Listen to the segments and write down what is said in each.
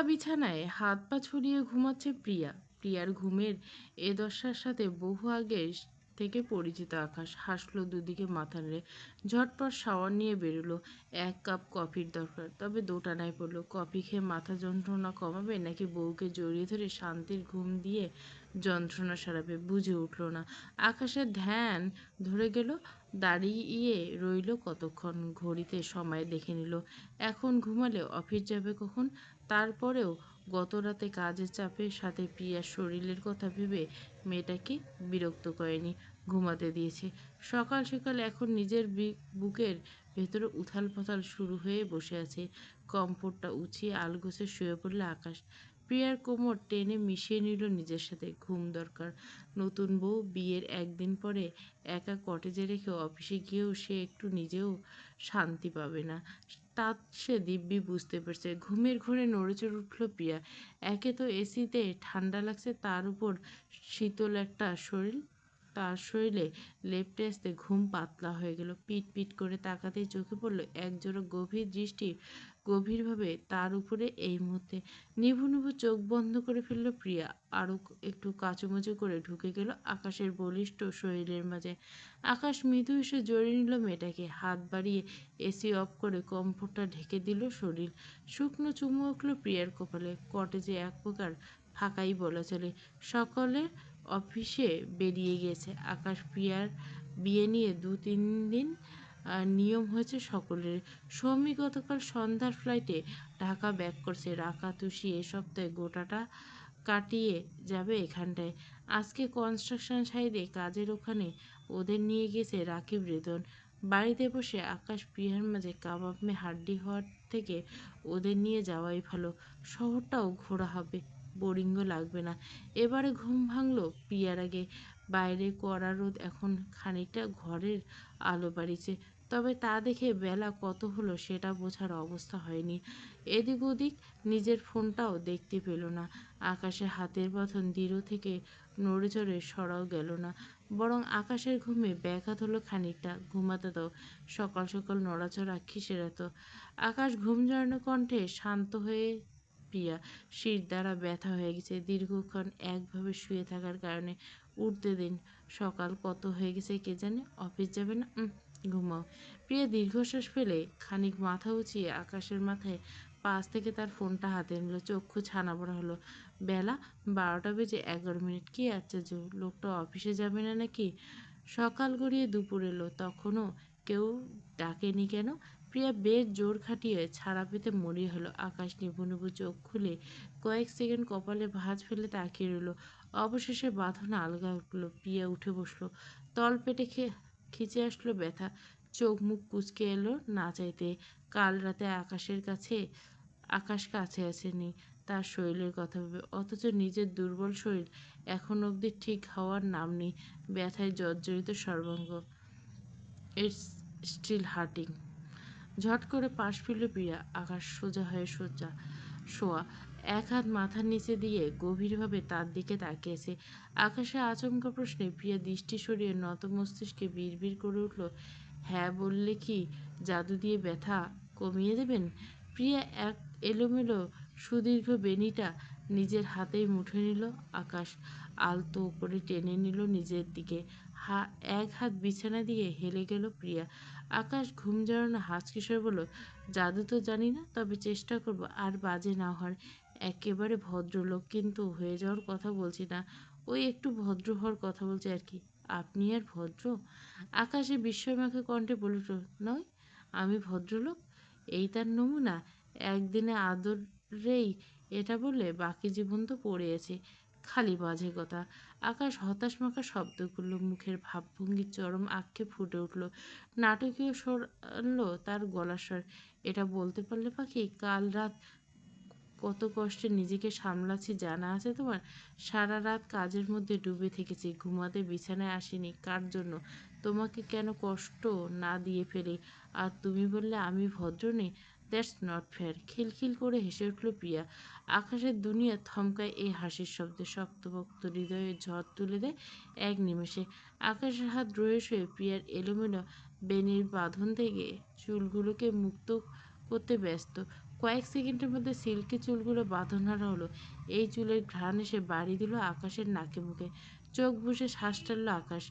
বিছানায় হাত পা ছড়িয়ে ঘুমাচ্ছে প্রিয়া। প্রিয়ার ঘুমের এ দশার সাথে বহু আগে থেকে পরিচিত। আকাশ হাসলো, দুদিকে মাথা নেড়ে ঝটপট শাওয়ার নিয়ে বেরোলো। 1 কাপ কফির দরকার, তবে দোটানায় পড়লো। কফি খেয়ে মাথা যন্ত্রণা কমাবে নাকি বউকে জড়িয়ে ধরে শান্তির ঘুম দিয়ে যন্ত্রণা সারাবে বুঝে উঠল না। আকাশের ধ্যান ধরে গেল। দাঁড়িয়ে রইল কতক্ষণ, ঘড়িতে সময় দেখে নিল। এখন ঘুমালে অফিস যাবে কখন? তারপরেও গতরাতে কাজের চাপের সাথে প্রিয়ার শরীরের কথা ভেবে মেয়েটাকে বিরক্ত করেনি, ঘুমাতে দিয়েছে। সকাল সকাল এখন নিজের বুকের ভেতরে উথাল পাথাল শুরু হয়ে বসে আছে। কম্পোর্টটা উঁচিয়ে আলগোছে শুয়ে পড়ল আকাশ। প্রিয়ার কোমর টেনে মিশিয়ে নিল নিজের সাথে। ঘুম দরকার। নতুন বউ বিয়ের একদিন পরে একা কটেজে রেখে অফিসে গিয়েও সে একটু নিজেও শান্তি পাবে না, তা সে দিব্যি বুঝতে পারছে। ঘুমের ঘোরে নড়েচড়ে উঠল প্রিয়া। একে তো এসিতে ঠান্ডা লাগছে, তার উপর শীতল একটা শরীর। তার শরীরে লেপ্টে আসতে ঘুম পাতলা হয়ে গেল। পিট পিট করে তাকাতেই চোখে পড়ল একজোড়া গভীর দৃষ্টি, গভীরভাবে তার উপরে এই মুহূর্তে। নিভু নিভু চোখ বন্ধ করে ফেলল প্রিয়া। আরও একটু কাচুমাচু করে ঢুকে গেল আকাশের বলিষ্ঠ শরীরের মাঝে। আকাশ মৃদু এসে জড়িয়ে নিল মেয়েটাকে। হাত বাড়িয়ে এসি অফ করে কম্ফোর্টটা ঢেকে দিল শরীর। শুকনো চুমু উঠল প্রিয়ার কপালে। কটেজে এক প্রকার ফাঁকাই বলা চলে। সকলে অফিসে বেরিয়ে গেছে। আকাশ প্রিয়ার বিয়ে নিয়ে 2-3 দিন নিয়ম হয়েছে সকলের। সৌমি গতকাল সন্ধ্যার ফ্লাইটে ঢাকা ব্যাক করছে। রাকা তুষি এ সপ্তাহে গোটাটা কাটিয়ে যাবে এখানটায়। আজকে কনস্ট্রাকশন সাইডে কাজের ওখানে ওদের নিয়ে গেছে রাকিব রেদন। বাড়িতে বসে আকাশ প্রিয়ার মাঝে কাবাব মে হাড্ডি হওয়ার থেকে ওদের নিয়ে যাওয়াই ভালো। শহরটাও ঘোরা হবে, বোরিংও লাগবে না। এবারে ঘুম ভাঙলো প্রিয়ার আগে। বাইরে কড়া রোদ এখন খানিকটা ঘরের আলো বাড়িছে, তবে তা দেখে বেলা কত হলো সেটা বোঝার অবস্থা হয়নি। এদিক ওদিক নিজের ফোনটাও দেখতে পেল না। আকাশের হাতের বাঁধন দৃঢ় থেকে নড়ে চড়ে সরাও গেল না, বরং আকাশের ঘুমে ব্যাঘাত হলো খানিকটা। ঘুমাতে দাও, সকাল সকাল নড়াচড়া কিসের এত? আকাশ ঘুম জড়ানো কণ্ঠে শান্ত হয়ে প্রিয়া শির দ্বারা ব্যথা হয়ে গেছে দীর্ঘক্ষণ একভাবে শুয়ে থাকার কারণে। উঠতে দিন, সকাল কত হয়ে গেছে কে জানে। অফিস যাবে না? ঘুমাও। প্রিয়া দীর্ঘশ্বাস ফেলে খানিক মাথা উঁচিয়ে আকাশের মাথায় পাশ থেকে তার ফোনটা হাতে নিল। চক্ষু ছানা বড়া হলো। বেলা 12:11। কি আশ্চর্য, লোকটা অফিসে যাবে না নাকি? সকাল গড়িয়ে দুপুর এলো, তখনও কেউ ডাকেনি কেন? প্রিয়া বেশ জোর খাটিয়ে ছাড়া পেতে মরিয়া হলো। আকাশ নিভু নিভু চোখ খুলে কয়েক সেকেন্ড কপালে ভাঁজ ফেলে তাকিয়ে রইল। অবশেষে বাঁধন আলগা উঠল। প্রিয়া উঠে বসলো। তল পেটে খিচে আসলো ব্যথা। চোখ মুখ কুঁচকে এলো না চাইতে। কাল রাতে আকাশ কাছে আসেনি তার শরীরের কথা ভেবে, অথচ নিজের দুর্বল শরীর এখন অবধি ঠিক হওয়ার নাম নেই। ব্যথায় জর্জরিত সর্বাঙ্গ। It's still hurting. ঝট করে পাশ ফিরল প্রিয়া। আকাশ সোজা হয়ে শোয়া, এক হাত মাথার নিচে দিয়ে গভীরভাবে তার দিকে তাকিয়েছে। আকাশের আচমকা প্রশ্নে প্রিয়া দৃষ্টি সরিয়ে নত মস্তিষ্কে বিড়বিড় করে উঠল, হ্যাঁ বললে কি জাদু দিয়ে ব্যথা কমিয়ে দেবেন? প্রিয়া এক এলোমেলো সুদীর্ঘ বেণীটা নিজের হাতেই মুঠে নিল। আকাশ আলতো করে টেনে নিল নিজের দিকে। এক হাত বিছানা দিয়ে হেলে গেল প্রিয়া। আকাশ ঘুম জড়ানো হাসকি স্বরে বলল, জাদু তো জানি না, তবে চেষ্টা করব আর বাজে না হওয়ার। একেবারে ভদ্রলোক কিন্তু হয়ে যাওয়ার কথা বলছি না, ওই একটু ভদ্র হওয়ার কথা বলছি আর কি। আপনি আর ভদ্র? আকাশে বিস্ময়মাখা কণ্ঠে বলে উঠল, নয়, আমি ভদ্রলোক? এই তার নমুনা? একদিনে আদরেই এটা বললে বাকি জীবন তো পড়ে আছে। খালি বাজে কথা। আকাশ হতাশ মাখা শব্দ করল। মুখের ভাবভঙ্গির চরম আক্ষেপ ফুটে উঠল। নাটকীয় সরল তার গলার স্বর। এটা বলতে পারলে পাখি, কাল রাত কত কষ্টে নিজেকে সামলাচ্ছি জানা আছে তোমার? সারা রাত কাজের মধ্যে ডুবে থেকেছি, ঘুমাতে বিছানায় আসিনি। কার জন্য? তোমাকে কেন কষ্ট না দিয়ে ফেলি। আর তুমি বললে আমি ভদ্র নই? That's not fair. খিলখিল করে হেসে উঠল প্রিয়া। আকাশের দুনিয়া থমকায় এই হাসির শব্দে। শক্তপোক্ত হৃদয়ে ঝড় তুলে দেয় এক নিমেষে। আকাশের হাত রয়ে শুয়ে প্রিয়ার এলোমেলো বেনির বাঁধন থেকে চুলগুলোকে মুক্ত করতে ব্যস্ত। কয়েক সেকেন্ডের মধ্যে সিল্কের চুলগুলো বাঁধনারা হলো। এই চুলের ঘ্রাণ এসে বাড়ি দিল আকাশের নাকে মুখে। চোখ বুজে শ্বাস টানল আকাশ।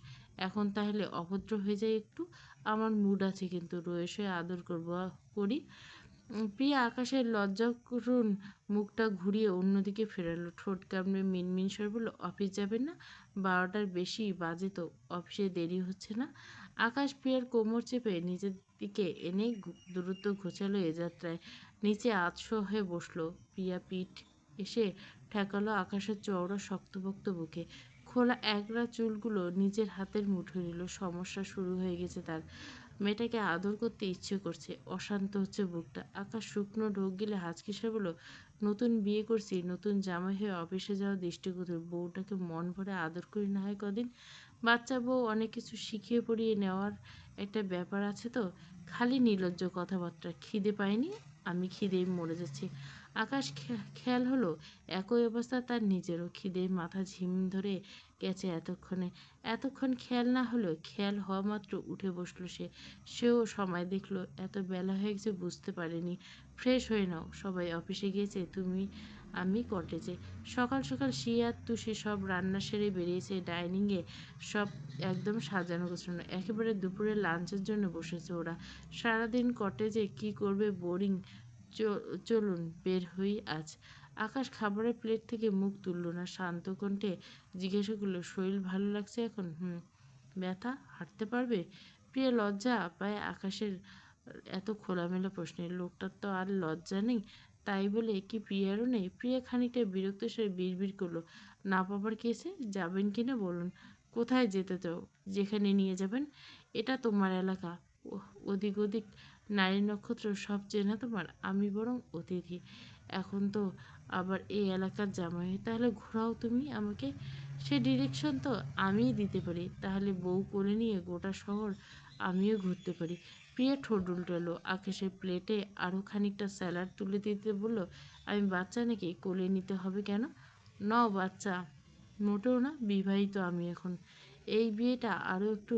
এখন তাহলে অভদ্র হয়ে যায় একটু? আমার মুড আছে কিন্তু, রয়েস হয়ে আদর করি। প্রিয়া আকাশের লজ্জাকরুণ মুখটা ঘুরিয়ে অন্যদিকে ফেরালো। ঠোঁট কামড়ে মিনমিন স্বর বলল, অফিস যাবেন না? 12টার বেশি বাজে তো, অফিসে দেরি হচ্ছে না? আকাশ প্রিয়ার কোমর চেপে নিজের দিকে এনে দ্রুত ঘোচালো এ যাত্রায়। নিচে আতশো হয়ে বসলো। প্রিয়া পিঠ এসে ঠেকালো আকাশের চওড়া শক্তপোক্ত বুকে। খোলা একরা চুলগুলো নিজের হাতের মুঠোয় নিল। সমস্যা শুরু হয়ে গেছে তার। মেয়েটাকে আদর করতে ইচ্ছে করছে, অশান্ত হচ্ছে বুকটা। আকাশ শুকনো ঢোক গিলে হাঁচকিসে বলল, নতুন বিয়ে করছি, নতুন জামাই হয়ে অফিসে যাওয়া দৃষ্টিকটু। বউটাকে মন ভরে আদর করি না হয় কদিন। বাচ্চা বউ অনেক কিছু শিখিয়ে পড়িয়ে নেওয়ার একটা ব্যাপার আছে তো। খালি নির্লজ্জ কথাবার্তা। খিদে পায়নি? আমি খিদেই মরে যাচ্ছি। আকাশ খেয়াল হলো একই অবস্থা তার নিজেরও। খিদে মাথা ঝিম ধরে গেছে এতক্ষণ খেয়াল না হলেও খেয়াল হওয়া মাত্র উঠে বসলো সে। সেও সময় দেখলো, এত বেলা হয়ে গেছে বুঝতে পারেনি। ফ্রেশ হয়ে নাও, সবাই অফিসে গিয়েছে, তুমি আমি কটেজে। সকাল সকাল শিয়া তুষি সব রান্না সেরে বেরিয়েছে ডাইনিংয়ে। সব একদম সাজানো গোছানো। একেবারে দুপুরে লাঞ্চের জন্য বসেছে ওরা। সারাদিন কটেজে কি করবে, বোরিং। চলুন বের হই আজ। আকাশ খাবারের প্লেট থেকে মুখ তুলল না। শান্ত কণ্ঠে জিজ্ঞাসা করলো, শরীর ভালো লাগছে এখন? ব্যথা? হাঁটতে পারবে? প্রিয়া লজ্জা পায় আকাশের এত খোলামেলা প্রশ্নে। লোকটার তো আর লজ্জা নেই, তাই বলে কি প্রিয়ারও নেই? প্রিয়া খানিকটা বিরক্ত সে বিড়বিড় করলো, না পাবার কেসে? যাবেন কিনা বলুন। কোথায় যেতে চাও? যেখানে নিয়ে যাবেন। এটা তোমার এলাকা। ওদিক ওদিক নারী নক্ষত্র সব চেনা তোমার। আমি বরং অতিথি। এখন তো আবার এই এলাকার জামাই। তাহলে ঘোরাও তুমি আমাকে। সে ডিরেকশন তো আমিই দিতে পারি। তাহলে বউ কোলে নিয়ে গোটা শহর আমিও ঘুরতে পারি। প্রিয়া ঠোঁট উল্টালো। আকাশের প্লেটে আরও খানিকটা স্যালাড তুলে দিতে বলল, আমি বাচ্চা নাকি? কোলে নিতে হবে কেন? নও বাচ্চা। মোটেও না, বিবাহিত আমি এখন। এই বিয়েটা আরও একটু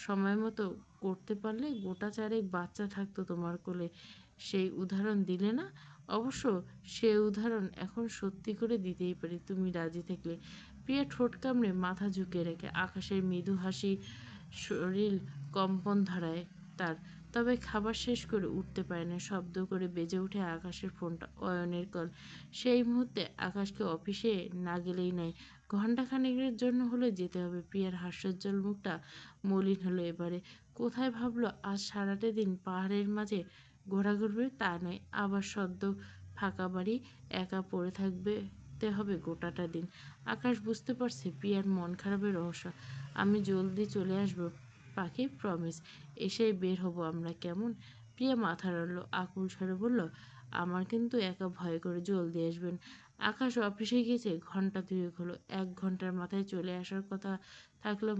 সময় মতো করতে পারলে গোটা চারেক বাচ্চা থাকতো তোমার কোলে। সেই উদাহরণ দিলে না? অবশ্য সে উদাহরণ এখন সত্যি করে দিতেই পারি, তুমি রাজি থাকলে। প্রিয়া ঠোঁট কামড়ে মাথা ঝুঁকিয়ে রেখে। আকাশের মৃদু হাসি শরীর কম্পন ধরায় তার। তবে খাবার শেষ করে উঠতে পারে না। শব্দ করে বেজে ওঠে আকাশের ফোনটা। অয়নের কল। সেই মুহূর্তে আকাশকে অফিসে না গেলেই নয়। ঘণ্টাখানেকের জন্য হলে যেতে হবে। প্রিয়ার হাস্যোজ্জ্বল মুখটা মলিন হলো এবারে। কোথায় ভাবলো আজ সারাটা দিন পাহাড়ের মাঝে ঘোরাঘুরবে? তা নয়, আবার সদ্য ফাঁকা বাড়ি একা পড়ে থাকবে হবে গোটাটা দিন। আকাশ বুঝতে পারছে প্রিয়ার মন খারাপের রহস্য। আমি জলদি চলে আসবো পাখি, প্রমিস। এসেই বের হবো আমরা, কেমন? প্রিয়া মাথা নাড়ল। আকুল স্বরে বলল, আমার কিন্তু একা ভয় করে। জলদি আসবেন। আকাশ অফিসে গিয়েছে ঘন্টা দুয়েক হলো। 1 ঘন্টার মাথায় চলে আসার কথা থাকলেও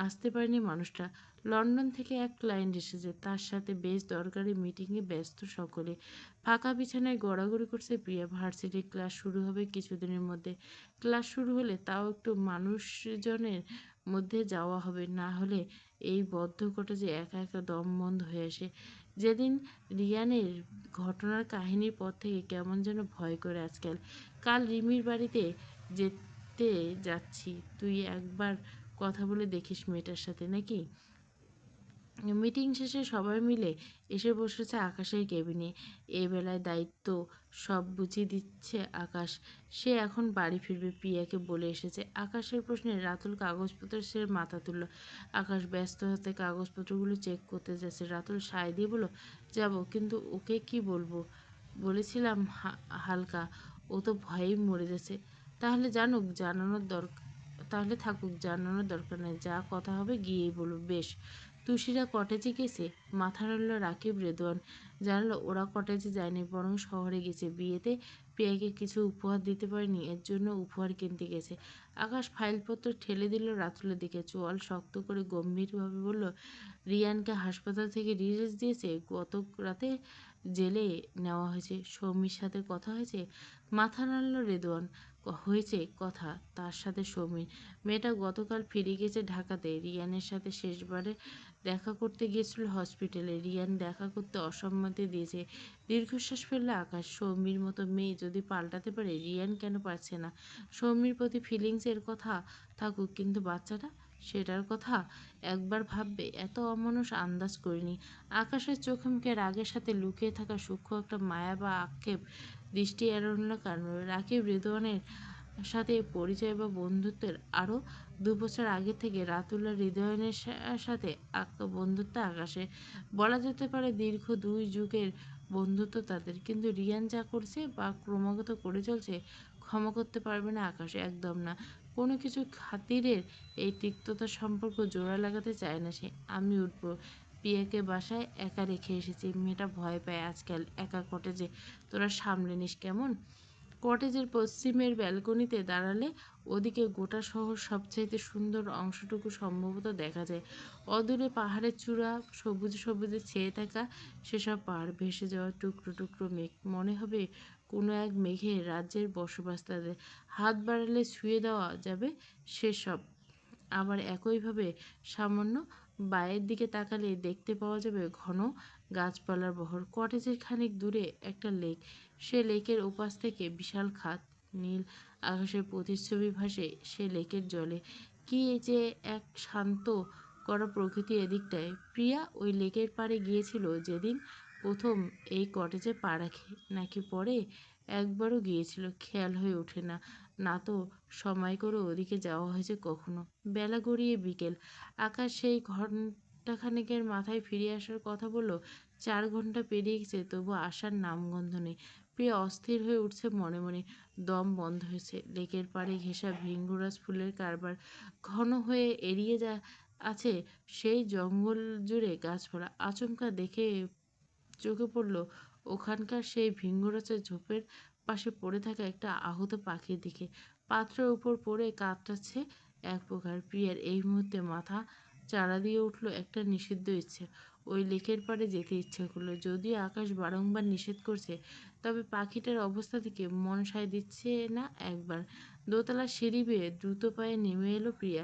আসতে পারেনি মানুষটা। লন্ডন থেকে এক ক্লায়েন্ট এসেছে, তার সাথে বেশ দরকারি মিটিংয়ে ব্যস্ত সকলে। ফাঁকা বিছানায় গড়াগড়ি করছে প্রিয়া। ভার্সিটির ক্লাস শুরু হবে কিছুদিনের মধ্যে। ক্লাস শুরু হলে তাও একটু মানুষজনের মধ্যে যাওয়া হবে, না হলে এই বদ্ধ কটেজে একা একা দম বন্ধ হয়ে আসে। যেদিন রিয়ানের ঘটনার কাহিনীর পর থেকে কেমন যেন ভয় করে আজকাল। কাল রিমির বাড়িতে যেতে যাচ্ছি, তুই একবার কথা বলে দেখিস মেয়েটার সাথে, নাকি? মিটিং শেষে সবাই মিলে এসে বসেছে আকাশের কেবিনে। এ বেলায় দায়িত্ব সব বুঝিয়ে দিচ্ছে আকাশ। সে এখন বাড়ি ফিরবে, প্রিয়াকে বলে এসেছে। আকাশের প্রশ্নে রাতুল কাগজপত্র সে মাথা তুলল। আকাশ ব্যস্ত হাতে কাগজপত্রগুলো চেক করতে যাচ্ছে। রাতুল সায় দিয়ে বলল, যাব, কিন্তু ওকে কি বলবো? বলেছিলাম হালকা, ও তো ভয়েই মরে যাচ্ছে। তাহলে জানুক, জানানোর দরকার তাহলে থাকুক, জানানোর দরকার নেই। যা কথা হবে গিয়েই বলবো। বেশ। তুষিরা কটেজে গেছে? মাথা নাড়ল রাকিব। রেদওয়ান জানালো ওরা কটেজে যায়নি, বরং শহরে গেছে। বিয়েতে প্রিয়াকে কিছু উপহার দিতে পারেনি, এর জন্য উপহার কিনতে গেছে। আকাশ ফাইলপত্র ঠেলে দিল রাতুলের দিকে। চোয়াল শক্ত করে গম্ভীরভাবে বলল, রিয়ানকে হাসপাতাল থেকে রিলিজ দিয়েছে গত রাতে। জেলে নেওয়া হয়েছে। সৌমির সাথে কথা হয়েছে? মাথা নাড়ল রেদওয়ান। হয়েছে কথা, তার সাথে সৌমির। মেয়েটা গতকাল ফিরে গেছে ঢাকাতে। রিয়ানের সাথে শেষবারে দেখা করতে গিয়েছিল হসপিটালে। রিয়ান দেখা করতে অসম্মতি দিয়েছে। দীর্ঘশ্বাস ফেলল আকাশ। সৌমির মতো মেয়ে যদি পাল্টাতে পারে, রিয়ান কেন পারছে না? সৌমির প্রতি ফিলিংসের কথা থাকুক, কিন্তু বাচ্চাটা, সেটার কথা একবার ভাববে? এত অমানুষ আন্দাজ করিনি। আকাশের চোখে মুখে রাগের সাথে লুকিয়ে থাকা সূক্ষ্ম একটা মায়া বা আক্ষেপ দৃষ্টি এড়ানোর কারণ। রাকিব রেদওয়ানের সাথে পরিচয় বা বন্ধুত্বের আরও 2 বছর আগে থেকে রাতুল্লাহ হৃদয়নের সাথে বন্ধুত্ব আকাশে। বলা যেতে পারে দীর্ঘ 2 যুগের বন্ধুত্ব তাদের। কিন্তু রিয়ান যা করছে বা ক্রমাগত করে চলছে, ক্ষমা করতে পারবে না আকাশ, একদম না। কোনো কিছু খাতিরের এই তিক্ততার সম্পর্ক জোড়া লাগাতে চায় না সে। আমি উঠবো। প্রিয়াকে বাসায় একা রেখে এসেছি। মেয়েটা ভয় পায় আজকাল একা কটেজে। তোরা সামলে নিস কেমন? কটেজের পশ্চিমের ব্যালকনিতে দাঁড়ালে ওদিকে গোটা শহর সবচাইতে সুন্দর অংশটুকু সম্ভবত দেখা যায়। অদূরে পাহাড়ের চূড়া, সবুজে সবুজে ছেয়ে থাকা সেসব পাহাড়, ভেসে যাওয়া টুকরো টুকরো মেঘ। মনে হবে কোনো এক মেঘের রাজ্যের বসবাস তাদের। হাত বাড়ালে ছুঁয়ে দেওয়া যাবে সেসব। আবার একইভাবে সামান্য বায়ের দিকে তাকালে দেখতে পাওয়া যাবে ঘন গাছপালার বহর। কটেজের খানিক দূরে একটা লেক। সে লেকের ওপাশ থেকে বিশাল খাত। নীল আকাশের প্রতিচ্ছবি ভাসে সে লেকের জলে। কি যে এক শান্ত করা প্রকৃতি এদিকটায়। প্রিয়া ওই লেকের পাড়ে গিয়েছিল যেদিন প্রথম এই কটেজে পা রাখে, নাকি পরে একবারও গিয়েছিল খেয়াল হয়ে ওঠে না। না তো সময় করে ওদিকে যাওয়া হয়েছে কখনো। বেলা গড়িয়ে বিকেল। আকাশ সেই ঘণ্টাখানেকের মাথায় ফিরে আসার কথা বলল। 4 ঘণ্টা পেরিয়ে গেছে, তবু আসার নামগন্ধ নেই। প্রিয়া অস্থির হয়ে উঠছে মনে মনে। দম বন্ধ হয়েছে। লেকের পাড়ে ঘেঁষা ভৃঙ্গরাজ ফুলের কারবার ঘন হয়ে এড়িয়ে আছে সেই জঙ্গল জুড়ে গাছপালা। আচমকা দেখে চোখে পড়ল ওখানকার সেই ভৃঙ্গরাজের ঝোপের পাশে পড়ে থাকা একটা আহত পাখির দিকে। পাত্রের উপর পড়ে কাতরাচ্ছে এক প্রকার। প্রিয়ার এই মুহূর্তে মাথা চাড়া দিয়ে উঠল একটা নিষিদ্ধ ইচ্ছে। ওই লেকের পাড়ে যেতে ইচ্ছে করলো। যদিও আকাশ বারংবার নিষেধ করছে, তবে পাখিটার অবস্থা থেকে মন সায় দিচ্ছে না একবার। দোতলা সিঁড়ি বেয়ে দ্রুত পায়ে নেমে এলো প্রিয়া।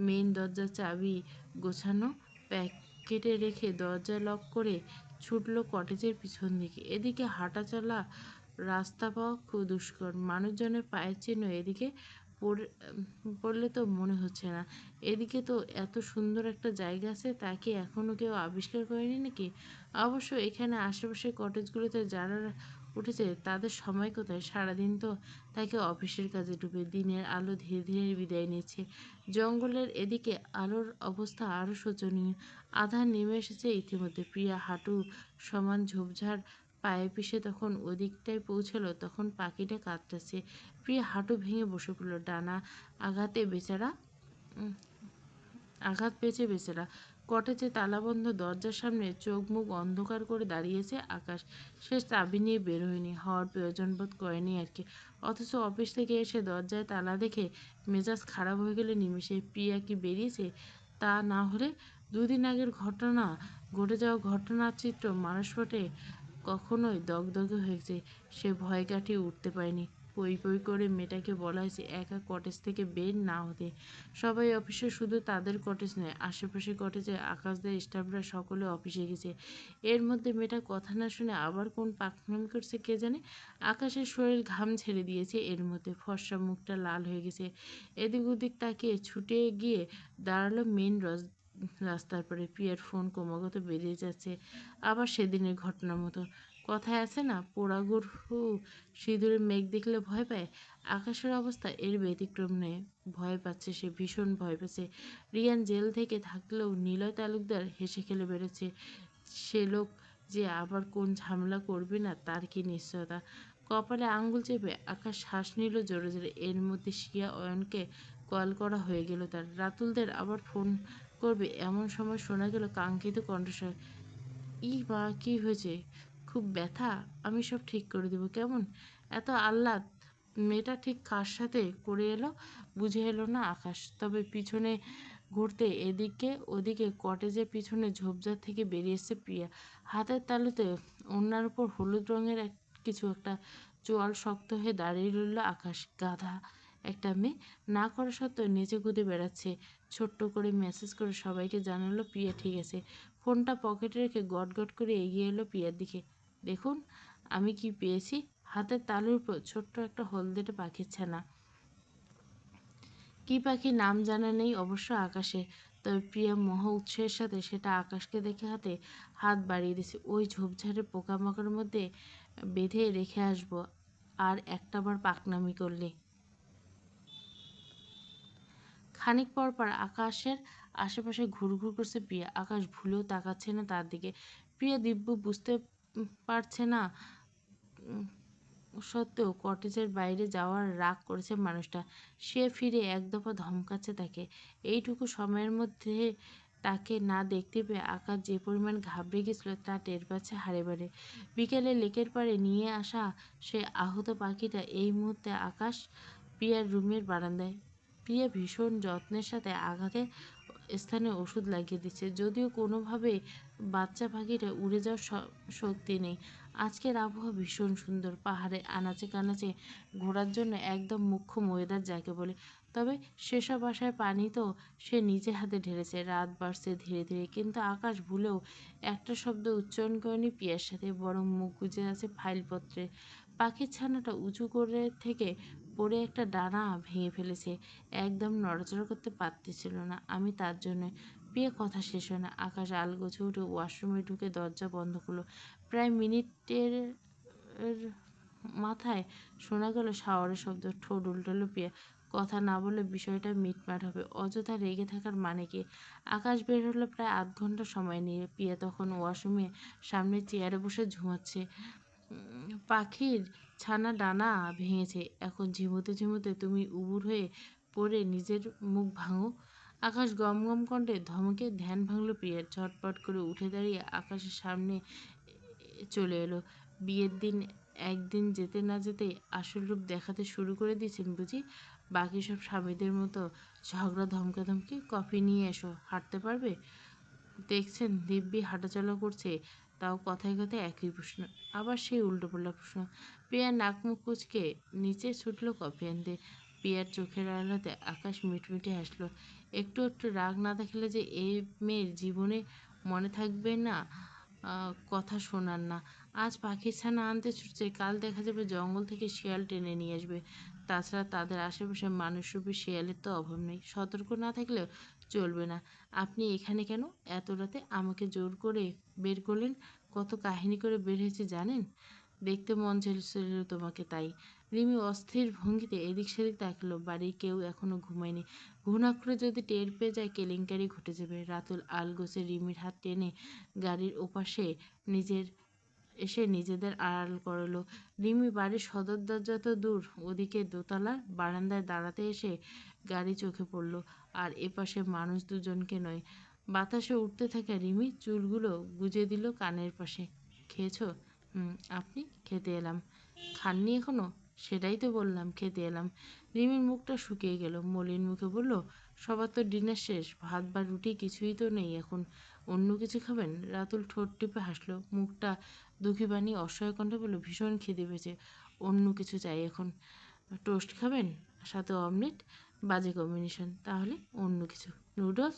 মেইন দরজার চাবি গোছানো প্যাকেটে রেখে দরজা লক করে ছুটল কটেজের পিছন দিকে। এদিকে হাঁটা চলা, রাস্তা পাওয়া খুব দুষ্কর। মানুষজনের পায়ের চিহ্ন এদিকে পড়লে তো মনে হচ্ছে না। এদিকে তো এত সুন্দর একটা জায়গা আছে, তা কি এখনো কেউ আবিষ্কার করেনি নাকি? অবশ্য এখানে আশেপাশের কটেজগুলোতে যারা উঠেছে তাদের সময় কোথায়? সারাদিন তো তাকে অফিসের কাজে ডুবে। দিনের আলো ধীরে ধীরে বিদায় নিচ্ছে। জঙ্গলের এদিকে আলোর অবস্থা আরও শোচনীয়। আধার নেমে এসেছে ইতিমধ্যে। প্রিয়া হাঁটু সমান ঝোপঝাড় পায়ে পিষে তখন ওদিকটায় পৌঁছালো, তখন পাখিটা কাঁদতেছে। প্রিয়া হাঁটু ভেঙে বসে পড়ল। ডানা আঘাতে বেচারা আঘাত পেয়েছে বেচারা। কটেজে তালাবন্ধ দরজার সামনে চোখ মুখ অন্ধকার করে দাঁড়িয়েছে আকাশ। সে চাবি নিয়ে বের হয়নি, হওয়ার প্রয়োজন বোধ করেনি আর কি। অথচ অফিস থেকে এসে দরজায় তালা দেখে মেজাজ খারাপ হয়ে গেলে নিমেষে। প্রিয়া কি বেরিয়েছে? তা না হলে 2 দিন আগের ঘটনা, ঘটে যাওয়া ঘটনার চিত্র মানসপটে কখনোই দগদগে হয়েছে। সে ভয় কাটিয়ে উঠতে পারেনি। পই পই করে মেয়েটাকে বলা হয়েছে একা কটেজ থেকে বের না হতে। সবাই অফিসে, শুধু তাদের কটেজ নয়, আশেপাশের কটেজে আকাশদের স্টাফরা সকলে অফিসে গেছে। এর মধ্যে মেয়েটা কথা না শুনে আবার কোন পাকনামি করছে কে জানে। আকাশের শরীর ঘাম ছেড়ে দিয়েছে এর মধ্যে। ফর্সা মুখটা লাল হয়ে গেছে। এদিক ওদিক তাকিয়ে ছুটে গিয়ে দাঁড়ালো মেন রাস্তার পরে। প্রিয়ার ফোন ক্রমাগত বেরিয়ে যাচ্ছে, আবার সেদিনের ঘটনার মতো। কথায় আছে না, পোড়া গরু সিঁদুরে মেঘ দেখলে ভয় পায়। আকাশের অবস্থা এর ব্যতিক্রম নয়। ভয় পাচ্ছে সে, ভীষণ ভয় পাচ্ছে। রিয়ান জেল থেকে থাকলেও নিলয় তালুকদার হেসে খেলে বেড়েছে। সে লোক যে আবার কোন ঝামেলা করবে না তার কি নিশ্চয়তা। কপালে আঙ্গুল চেপে আকাশ শ্বাস নিল জোরে জোরে। এর মধ্যে শিয়া অয়নকে কল করা হয়ে গেল তার। রাতুলদের আবার ফোন করবে এমন সময় শোনা গেল কাঙ্ক্ষিত কণ্ঠস্বর। বা কি হয়েছে? খুব ব্যথা? আমি সব ঠিক করে দেবো কেমন? এত আহ্লাদ মেয়েটা ঠিক কার সাথে করে এলো বুঝে এলো না আকাশ। তবে পিছনে ঘুরতে এদিকে ওদিকে কটেজের পিছনে ঝোপঝাড় থেকে বেরিয়ে এসেছে প্রিয়া। হাতের তালুতে ওড়নার উপর হলুদ রঙের কিছু একটা চোয়াল শক্ত হয়ে দাঁড়িয়ে রইল আকাশ। গাধা একটা মেয়ে, না করা সত্ত্বেও নিচে কুদে বেড়াচ্ছে। ছোট্ট করে মেসেজ করে সবাইকে জানালো প্রিয়া ঠিক আছে। ফোনটা পকেটে রেখে গটগট করে এগিয়ে এলো প্রিয়ার দিকে। দেখুন আমি কি পেয়েছি। হাতের তালুর উপর ছোট্ট একটা হলদেটে পাখির ছানা। কি পাখির নাম জানা নেই অবশ্য আকাশে, তবে প্রিয়া মহা উৎসাহের সাথে সেটা আকাশকে দেখে হাতে হাত বাড়িয়ে দিছে। ওই ঝোপঝাড়ে পোকামাকড়ের মধ্যে বেঁধে রেখে আসবো, আর একটাবার পাকনামি করলে। খানিক পর পর আকাশের আশেপাশে ঘুরঘুর করছে প্রিয়া। আকাশ ভুলেও তাকাচ্ছে না তার দিকে। প্রিয়া দিব্য বুঝতে পারছে না সত্ত্বেও কটেজের বাইরে যাওয়ার রাগ করেছে মানুষটা। সে ফিরে এক দফা ধমকাচ্ছে তাকে। এইটুকু সময়ের মধ্যে তাকে না দেখতে পেয়ে আকাশ যে পরিমাণ ঘাবড়ে গেছিল তা টের পাচ্ছে হাড়ে বাড়ে। বিকেলে লেকের পাড়ে নিয়ে আসা সে আহত পাখিটা এই মুহূর্তে আকাশ প্রিয়ার রুমের বারান্দায়। প্রিয়া ভীষণ যত্নের সাথে আঘাতের স্থানে ওষুধ লাগিয়ে দিচ্ছে, যদিও কোনোভাবে বাচ্চা পাখিটা উড়ে যাওয়ার শক্তি নেই। আজকের আবহাওয়া ভীষণ সুন্দর, পাহাড়ে আনাচে কানাচে ঘোরার জন্য একদম মুখ্য ওয়েদার যাকে বলে। তবে সেসব আশায় পানি তো সে নিজে হাতে ঢেলেছে। রাত বাড়ছে ধীরে ধীরে, কিন্তু আকাশ ভুলেও একটা শব্দ উচ্চারণ করেনি প্রিয়ার সাথে, বরং মুখ গুজে আছে ফাইলপত্রে। পাখির ছানাটা উঁচু করে থেকে পড়ে একটা ডানা ভেঙে ফেলেছে, একদম নড়াচড়া করতে পারতেছিল না। আমি তার জন্য। প্রিয়া কথা শেষ হয় না, আকাশ আলগোছে উঠে ওয়াশরুমে ঢুকে দরজা বন্ধ করলো। প্রায় মিনিটের মাথায় শোনা গেল শাওয়ারের শব্দ। ঠোঁট উল্টালো প্রিয়া। কথা না বলে বিষয়টা মিটমাট হবে, অযথা রেগে থাকার মানে কি। আকাশ বের হলো প্রায় আধ ঘন্টা সময় নিয়ে। প্রিয়া তখন ওয়াশরুমে সামনে চেয়ারে বসে ঝুমাচ্ছে। পাখির ছানা ডানা ভেঙেছে, এখন ঝিমোতে ঝিমোতে তুমি উবুর হয়ে পড়ে নিজের মুখ ভাঙো। আকাশ গম গম কণ্ঠে ধমকে ধ্যান ভাঙল প্রিয়ার। ঝটপট করে উঠে দাঁড়িয়ে আকাশের সামনে চলে এলো। বিয়ের দিন একদিন যেতে না যেতেই আসল রূপ দেখাতে শুরু করে দিয়েছেন বুঝি। বাকি সব স্বামীদের মতো ঝগড়া ধমকাধমকি। কফি নিয়ে এসো, হাঁটতে পারবে? দেখছেন দিব্যি হাঁটাচলা করছে, তাও কথায় কথায় একই প্রশ্ন। আবার সেই উল্টোপাল্টা প্রশ্ন। প্রিয়ার নাক মুখ কুচকে নিচে ছুটল কফি আনতে। প্রিয়ার চোখের আড়ালে আকাশ মিটমিটে হাসলো। একটু একটু রাগ না দেখালে যে এই মেয়ের জীবনে মনে থাকবে না কথা শোনার না। আজ পাখির ছানা আনতে ছুটছে, কাল দেখা যাবে জঙ্গল থেকে শিয়াল টেনে নিয়ে আসবে। তাছাড়া তাদের আশেপাশে মানুষরূপী শিয়ালের তো অভাব নেই। সতর্ক না থাকলেও চলবে না। আপনি এখানে কেন এত রাতে? আমাকে জোর করে বের করলেন। কত কাহিনী করে বের হয়েছে জানেন? দেখতে মন চাইছিল তোমাকে তাই। রিমি অস্থির ভঙ্গিতে এদিক সেদিক তাকালো। বাড়ির কেউ এখনো ঘুমায়নি। ঘুণাক্ষরে যদি টের পেয়ে যায় কেলেঙ্কারি ঘটে যাবে। রাতুল আলগোছে রিমির হাত টেনে গাড়ির ওপাশে নিজের এসে নিজেদের আড়াল করলো। রিমি বাড়ির সদর দরজা তো দূর, ওদিকে দোতলার বারান্দায় দাঁড়াতে এসে গাড়ি চোখে পড়ল। আর এপাশে মানুষ দুজনকে নয়। বাতাসে উঠতে থাকা রিমি চুলগুলো গুজে দিল কানের পাশে। খেয়েছো? আপনি? খেতে এলাম। খাননি এখনো? সেটাই তো বললাম, খেতে এলাম। রিমির মুখটা শুকিয়ে গেল, মলিন মুখে বলল, সবার তো ডিনার শেষ, ভাত বা রুটি কিছুই তো নেই এখন, অন্য কিছু খাবেন? রাতুল ঠোঁট টিপে হাসলো, মুখটা দুঃখী বানিয়ে অসহায় কণ্ঠে বলল, ভীষণ খিদে পেয়েছে, অন্য কিছু চাই এখন। টোস্ট খাবেন? সাথে অমলেট? বাজে কম্বিনেশন। তাহলে অন্য কিছু। নুডলস?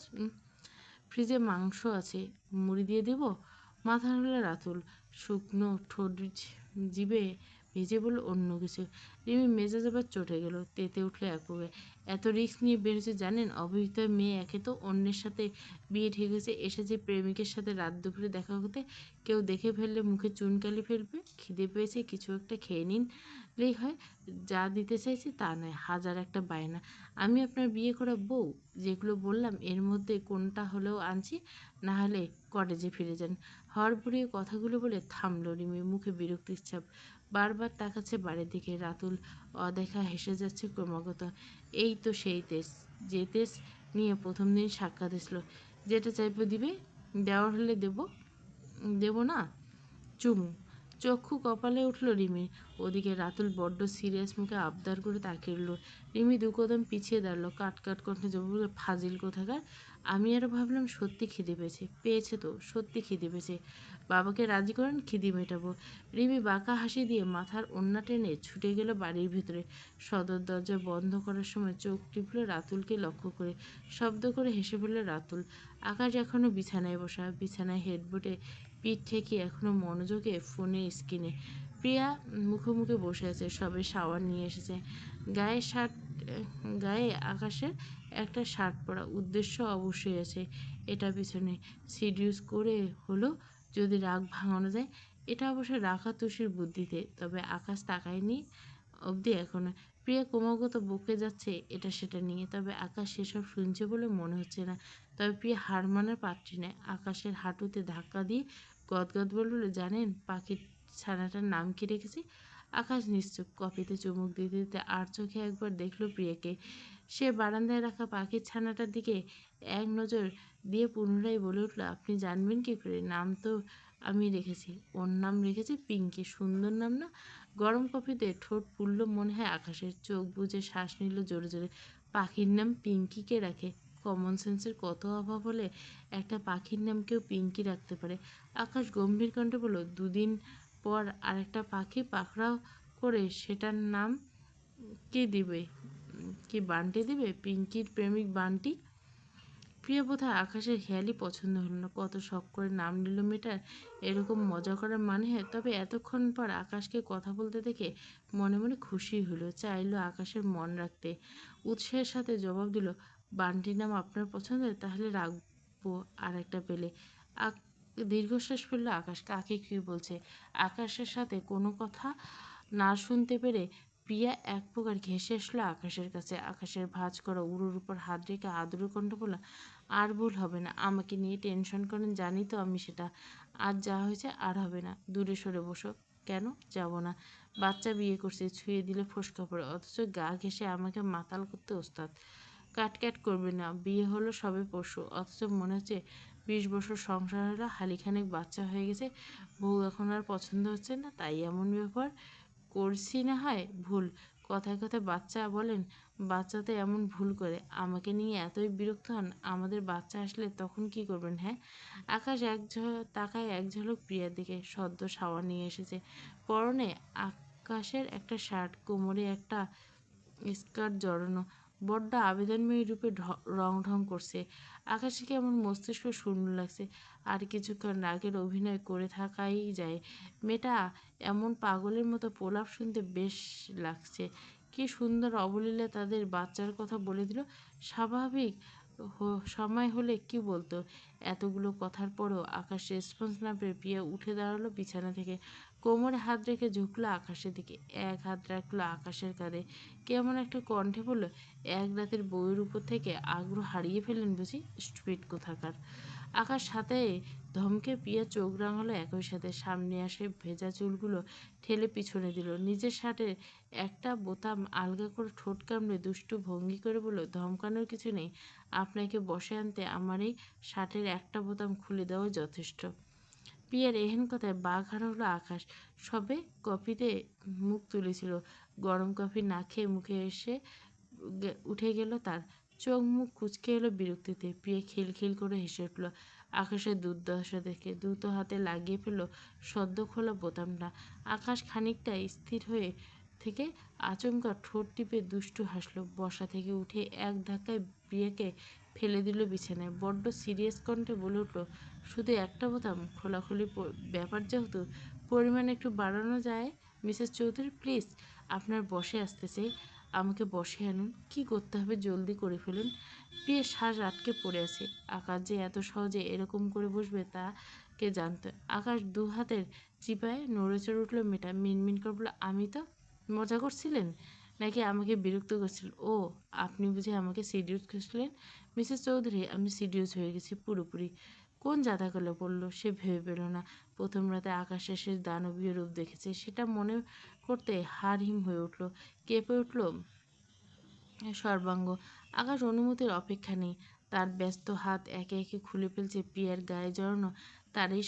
ফ্রিজে মাংস আছে, মুড়ি দিয়ে দেব? মাথা নাড়ল রাতুল, শুকনো ঠোঁট জিভে ভেজে বলল, অন্য কিছু। রিমি মেজাজ আবার চটে গেল, তেতে উঠলে একবারে। এত রিস্ক নিয়ে বেরোছে জানেন? অবিবাহিত মেয়ে, একে তো অন্যের সাথে বিয়ে ঠিক হয়েছে, এসেছে প্রেমিকের সাথে রাত দুপুরে দেখা করতে। কেউ দেখে ফেললে মুখে চুনকালি ফেলবে। খিদে পেয়েছে, কিছু একটা খেয়ে নিলেই হয়। যা দিতে চাইছি তা নয়, হাজার একটা বায়না। আমি আপনার বিয়ে করা বউ, যেগুলো বললাম এর মধ্যে কোনটা হলেও আনছি, না হলে কটেজে ফিরে যান। হড়বড়িয়ে কথাগুলো বলে থামল রিমি, মুখে বিরক্তির ছাপ। বারবার তাকাচ্ছে বাড়ির দিকে। রাতুল অদেখা হেসে যাচ্ছে ক্রমাগত। এই তো সেই তেজ, যে তেজ নিয়ে প্রথম দিন সাক্ষাৎ এসলো। যেটা চাইবো দিবে, দেওয়ার হলে দেব, দেব না চুমু। চক্ষু কপালে উঠল রিমির। ওদিকে রাতুল বড্ড সিরিয়াস মুখে আবদার করে তাকিয়ে রইল। রিমি দু কদম পিছিয়ে দাঁড়ালো, কাট কাট কণ্ঠে জবাব দিল, ফাজিল কোথাকার। আমি আরও ভাবলাম সত্যি খিদে পেয়েছে। পেয়েছে তো, সত্যি খিদে পেয়েছে। বাবাকে রাজি করেন, খিদে মেটাবো। রিমি বাঁকা হাসি দিয়ে মাথার ওড়না টেনে ছুটে গেল বাড়ির ভিতরে। সদর দরজা বন্ধ করার সময় চোখ টিপল রাতুলকে লক্ষ্য করে। শব্দ করে হেসে ফেলল রাতুল। আকাশ এখনো বিছানায় বসা, বিছানায় হেডবোর্ডে পিঠ ঠেকিয়ে এখনো মনোযোগে ফোনের স্ক্রিনে। প্রিয়া মুখোমুখি বসে আছে, সবে শাওয়ার নিয়ে এসেছে। গায়ে শার্ট গায়ে আকাশের একটা শার্ট পরা, উদ্দেশ্য অবশ্যই আছে। এটা পিছনে সিডিউস করে হলো যদি রাগ ভাঙানো যায়। এটা অবশ্য রাখা তুষির বুদ্ধিতে, তবে আকাশ তাকায়নি অবধি এখনো। প্রিয়া ক্রমাগত বকে যাচ্ছে এটা সেটা নিয়ে, তবে আকাশ সেসব শুনছে বলে মনে হচ্ছে না। তবে প্রিয়া হার মানার পাত্রী নয়। আকাশের হাঁটুতে ধাক্কা দিয়ে গদগদ বলল, জানেন পাখির ছানাটার নাম কি রেখেছি? আকাশ নিশ্চুপ, কফিতে চুমুক দিতে দিতে আর চোখে একবার দেখলো প্রিয়াকে। সে বারান্দায় রাখা পাখির ছানাটার দিকে এক নজর দিয়ে পুনরায় বলে উঠল, আপনি জানবেন কি করে? নাম তো আমি রেখেছি। ওর নাম রেখেছি পিঙ্কি। সুন্দর নাম না? গরম কফিতে ঠোঁট পুড়ল মনে হয় আকাশের। চোখ বুজে শ্বাস নিল জোরে জোরে। পাখির নাম পিঙ্কি কে রাখে? কমন সেন্সের কত অভাব হলে একটা পাখির নাম কেউ পিঙ্কি রাখতে পারে? আকাশ গম্ভীর কণ্ঠে বলল, দুদিন পর আরেকটা পাখি পাকড়াও করে সেটার নাম কি দিবে? কি বান্টি দিবে? পিঙ্কির প্রেমিক বান্টি? প্রিয় বোধহয় আকাশের খেয়ালই পছন্দ হলো না। কত শখ করে নাম নিল মেয়েটার, এরকম মজা করার মানে হয়? তবে এতক্ষণ পর আকাশকে কথা বলতে দেখে মনে মনে খুশি হলো, চাইলো আকাশের মন রাখতে। উৎসাহের সাথে জবাব দিল, বান্টির নাম আপনার পছন্দের, তাহলে রাখবো আর একটা পেলে। দীর্ঘশ্বাস ফেললো আকাশ। কাকে কি বলছে? আকাশের সাথে কোনো কথা না শুনতে পেরে প্রিয়া এক প্রকার ঘেঁষে আসলো আকাশের কাছে। আকাশের ভাঁজ করা উড়োর উপর হাত রেখে আদুরে কণ্ঠ বলল, আর ভুল হবে না। আমাকে নিয়ে টেনশন করেন, জানি তো আমি সেটা। আজ যা হয়েছে আর হবে না। দূরে সরে বসো। কেন যাব না? বাচ্চা বিয়ে করছে, ছুঁয়ে দিলে ফোসকা পড়ে, অথচ গা ঘেঁষে আমাকে মাতাল করতে ওস্তাদ। কাট করবে না। বিয়ে হলো সবে পরশু, অথচ মনে হচ্ছে 20 বছর সংসার হলো, হালিখানেক বাচ্চা হয়ে গেছে। বউ এখন আর পছন্দ হচ্ছে না, তাই এমন ব্যবহার করছি। না হয় ভুল, কথায় কথায় বাচ্চা বলেন। বাচ্চাতে এমন ভুল করে আমাকে নিয়ে এতই বিরক্ত হন? আমাদের বাচ্চা আসলে তখন কি করবেন? হ্যাঁ। আকাশ তাকায় এক ঝলক প্রিয়ার দিকে। সদ্য শাওয়ার নিয়ে এসেছে, পরনে আকাশের একটা শার্ট, কোমরে একটা স্কার্ট জড়ানো, বড্ড আবেদনময়ী রূপে রং ঢং করছে। আকাশে কেমন মস্তিষ্ক শূন্য লাগছে। আর কিছুক্ষণ রাগের অভিনয় করে থাকাই যায়। মেয়েটা এমন পাগলের মতো প্রলাপ শুনতে বেশ লাগছে। কি সুন্দর অবলীলায় তাদের বাচ্চার কথা বলে দিল। স্বাভাবিক সময় হলে কি বলতো? এতগুলো কথার পরেও আকাশ রেসপন্স না পেয়ে প্রিয়া উঠে দাঁড়ালো বিছানা থেকে। কোমরে হাত রেখে ঝুঁকলো আকাশের দিকে, এক হাত রাখলো আকাশের কাঁধে। কেমন একটা কণ্ঠে বলল, এক রাতের বউয়ের উপর থেকে আগ্রহ হারিয়ে ফেলেন বুঝি? স্টুপিড কোথাকার। আকাশ সাথে ধমকে প্রিয়া চোখ রাঙালো একই সাথে। সামনে আসে ভেজা চুলগুলো ঠেলে পিছনে দিল। নিজের শার্টের একটা বোতাম আলগা করে ঠোঁট কামড়ে দুষ্টু ভঙ্গি করে বলল, ধমকানোর কিছু নেই। আপনাকে বসে আনতে আমার এই শার্টের একটা বোতাম খুলে দেওয়া যথেষ্ট। প্রিয়ার এহেন কথায় বাঘারা হলো আকাশ। সবে কফিতে মুখ তুলেছিল, গরম কফি না খেয়ে মুখে এসে উঠে গেল তার। চোখ মুখ কুঁচকে এলো বিরক্তিতে। প্রিয়া খিলখিল করে হেসে উঠল আকাশের দুর্দশা দেখে। দ্রুত হাতে লাগিয়ে ফেলল সদ্য খোলা বোতামটা। আকাশ খানিকটা স্থির হয়ে থেকে আচমকা ঠোঁট টিপে দুষ্টু হাসলো। বসা থেকে উঠে এক ধাক্কায় প্রিয়াকে ফেলে দিল বিছানায়। বড্ড সিরিয়াস কণ্ঠে বলে উঠল, শুধু একটা বোতাম খোলাখুলি ব্যাপার, যেহেতু পরিমাণ একটু বাড়ানো যায় মিসেস চৌধুরী, প্লিজ। আপনার বসে আসতে চাই, আমাকে বসে আনুন। কি করতে হবে জলদি করে ফেলুন। প্রিয় শ্বাস আটকে পড়ে আছে। আকাশ যে এত সহজে এরকম করে বসবে তা কে জানত? আকাশ দু হাতের চিপায় নড়েচড়ে উঠল মেয়েটা। মিনমিন করে বলল, আমি তো মজা করছিলেন নাকি আমাকে বিরক্ত করছিলেন? ও, আপনি বুঝি আমাকে সিডিউস করছিলেন? মিসেস চৌধুরী, আমি সিডিউস হয়ে গেছি পুরোপুরি। কোন জাতাকলে পড়ল সে ভেবে পেল না। প্রথম রাতে আকাশের শেষ দানবীয় রূপ দেখেছে, সেটা মনে করতে হাড় হিম হয়ে উঠল, কেঁপে উঠল সর্বাঙ্গ। আকাশ অনুমতির অপেক্ষা নেই। তার ব্যস্ত হাত একে একে খুলে ফেলছে প্রিয়ার গায়ে জড়ানো তার এই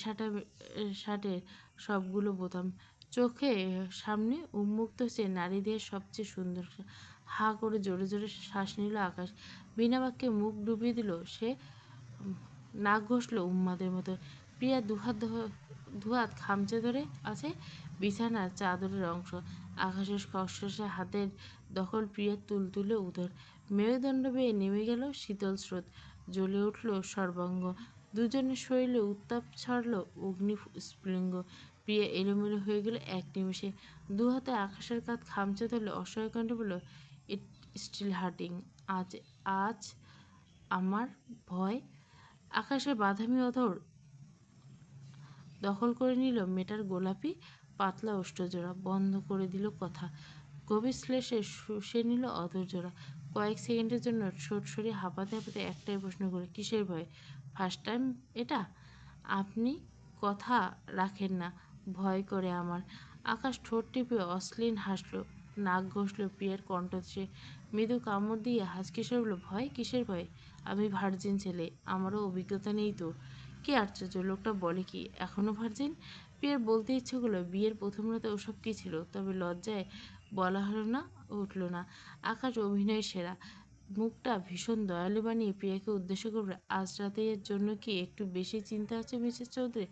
শার্টের সবগুলো বোতাম। চোখে সামনে উন্মুক্ত সে নারীদের সবচেয়ে সুন্দর। হা করে জোরে জোরে শ্বাস নিল আকাশ। বিনা বাক্যে মুখ ডুবিয়ে দিল সে। নাক ঘষল উন্মাদের মতো। প্রিয়া দুহাত খামচে ধরে আছে বিছানার চাদরের অংশ। আকাশের খসখসে হাতের দখল প্রিয়ার তুলতুলে উদর। মেরুদণ্ড বেয়ে নেমে গেল শীতল স্রোত। জ্বলে উঠল সর্বাঙ্গ। দুজনের শরীরে উত্তাপ ছাড়ল অগ্নি স্ফুলিঙ্গ। প্রিয়া এলোমেলো হয়ে গেল এক নিমেষে। দুহাতে আকাশের কাঁধ খামচে ধরলে অসহায় কণ্ঠে বলল, ইট স্টিল হার্টিং। আজ আজ আমার ভয়। আকাশের বাদামি অধর দখল করে নিল মেয়েটার গোলাপি পাতলা ওষ্ঠজোড়া। বন্ধ করে দিল কথা। গভীর শ্লেষে শুষে নিল অধরজোড়া। কয়েক সেকেন্ডের জন্য ঠোঁট সরিয়ে হাঁপাতে হাঁপাতে একটাই প্রশ্ন করে, কিসের ভয়? ফার্স্ট টাইম এটা? আপনি কথা রাখেন না। ভয় করে আমার। আকাশ ঠোঁট টিপে অশ্লীল হাসল। নাক ঘষল প্রিয়ার কণ্ঠে। মৃদু কামড় দিয়ে হাসকি সরে বলল, ভয়? কিসের ভয়? আমি ভার্জিন ছেলে, আমারও অভিজ্ঞতা নেই তো। কি আশ্চর্য, লোকটা বলে কি এখনো ভার্জিন? প্রিয়ার বলতে ইচ্ছে করলো বিয়ের প্রথম রাতে ওসব কি ছিল, তবে লজ্জায় বলা হলো না, উঠল না। আকাশ অভিনয় সেরা। মুখটা ভীষণ দয়ালু বানিয়ে প্রিয়াকে উদ্দেশ্য করবে, আজ রাতের জন্য কি একটু বেশি চিন্তা আছে মিসেস চৌধুরী?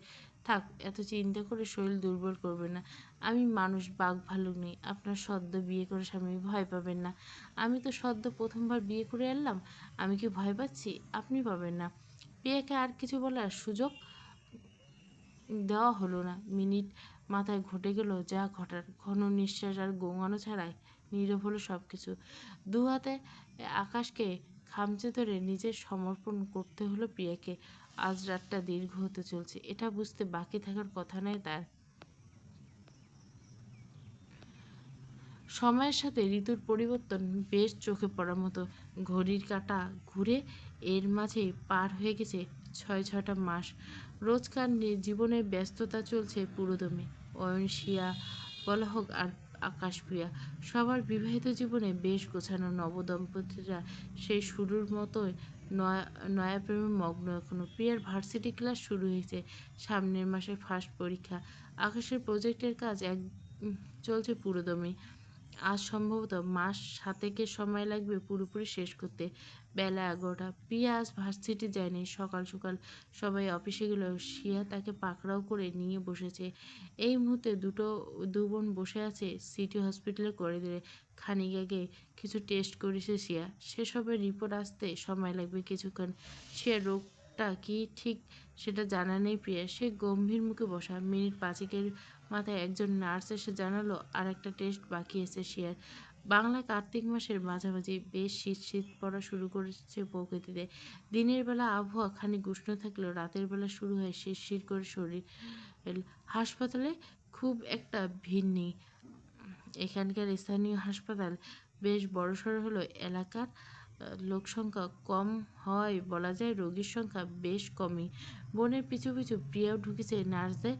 থাক, এত চিন্তা করে শরীর দুর্বল করবে না। আমি মানুষ, বাঘ ভাল্লুক নেই। আপনার সদ্য বিয়ে করে স্বামী, ভয় পাবেন না। আমি তো সদ্য প্রথমবার বিয়ে করে এলাম, আমি কি ভয় পাচ্ছি? আপনি পাবেন না। প্রিয়াকে আর কিছু বলার সুযোগ দেওয়া হলো না। মিনিট মাথায় ঘটে গেল যা ঘটার। ঘন নিঃশ্বাস আর গোঙানো ছাড়াই নীরব হলো সব কিছু। দু হাতে আকাশকে খামচে ধরে নিজের সমর্পণ করতে হলো প্রিয়াকে। আজ রাতটা দীর্ঘ হতে চলছে, এটা বুঝতে বাকি থাকার কথা নয় তার। সময়ের সাথে ঋতুর পরিবর্তন বেশ চোখে পড়ার মতো। ঘড়ির কাঁটা ঘুরে এর মাঝে পার হয়ে গেছে ৬-৬টা মাস। রোজকার জীবনের ব্যস্ততা চলছে পুরোদমে। অয়নশিয়া বলা হোক আর আকাশপ্রিয়া, সবার বিবাহিত জীবনে বেশ গোছানো। নবদম্পতিরা সেই শুরুর মতোই নয়া প্রেমে মগ্ন এখনো। প্রিয়ার ভার্সিটি ক্লাস শুরু হয়েছে। সামনের মাসে ফার্স্ট পরীক্ষা। আকাশের প্রজেক্টের কাজ চলছে পুরোদমে। আজ সম্ভবত মাস ৭ সময় লাগবে পুরোপুরি শেষ করতে। বেলা ১১টা। প্রিয়া আজ ভার্সিটি যায়নি। সকাল সকাল সবাই অফিসে গেলেও শিয়া তাকে পাকড়াও করে নিয়ে বসেছে। এই মুহূর্তে দু বোন বসে আছে সিটি হসপিটালের করিডোরে। খানিক আগে কিছু টেস্ট করেছে শিয়া। সেসবের রিপোর্ট আসতে সময় লাগবে কিছুক্ষণ। শিয়ার রোগটা কি ঠিক সেটা জানা নেই প্রিয়া। সে গম্ভীর মুখে বসা। মিনিট ৫-এর মাথায় একজন নার্স এসে জানালো আর একটা টেস্ট বাকি আছে শিয়ার। বাংলা কার্তিক মাসের মাঝামাঝি। বেশ শীত শীত পড়া শুরু করেছে প্রকৃতিতে। দিনের বেলা আবহাওয়া খানিক উষ্ণ থাকলেও রাতের বেলা শুরু হয় শিরশির করে শরীর। হাসপাতালে খুব একটা ভিড় নেই। এখানকার স্থানীয় হাসপাতাল বেশ বড়সড় হলেও এলাকার লোকসংখ্যা কম হওয়ায় বলা যায় রোগীর সংখ্যা বেশ কমই। বোনের পিছু পিছু প্রিয়াও ঢুকেছে নার্সদের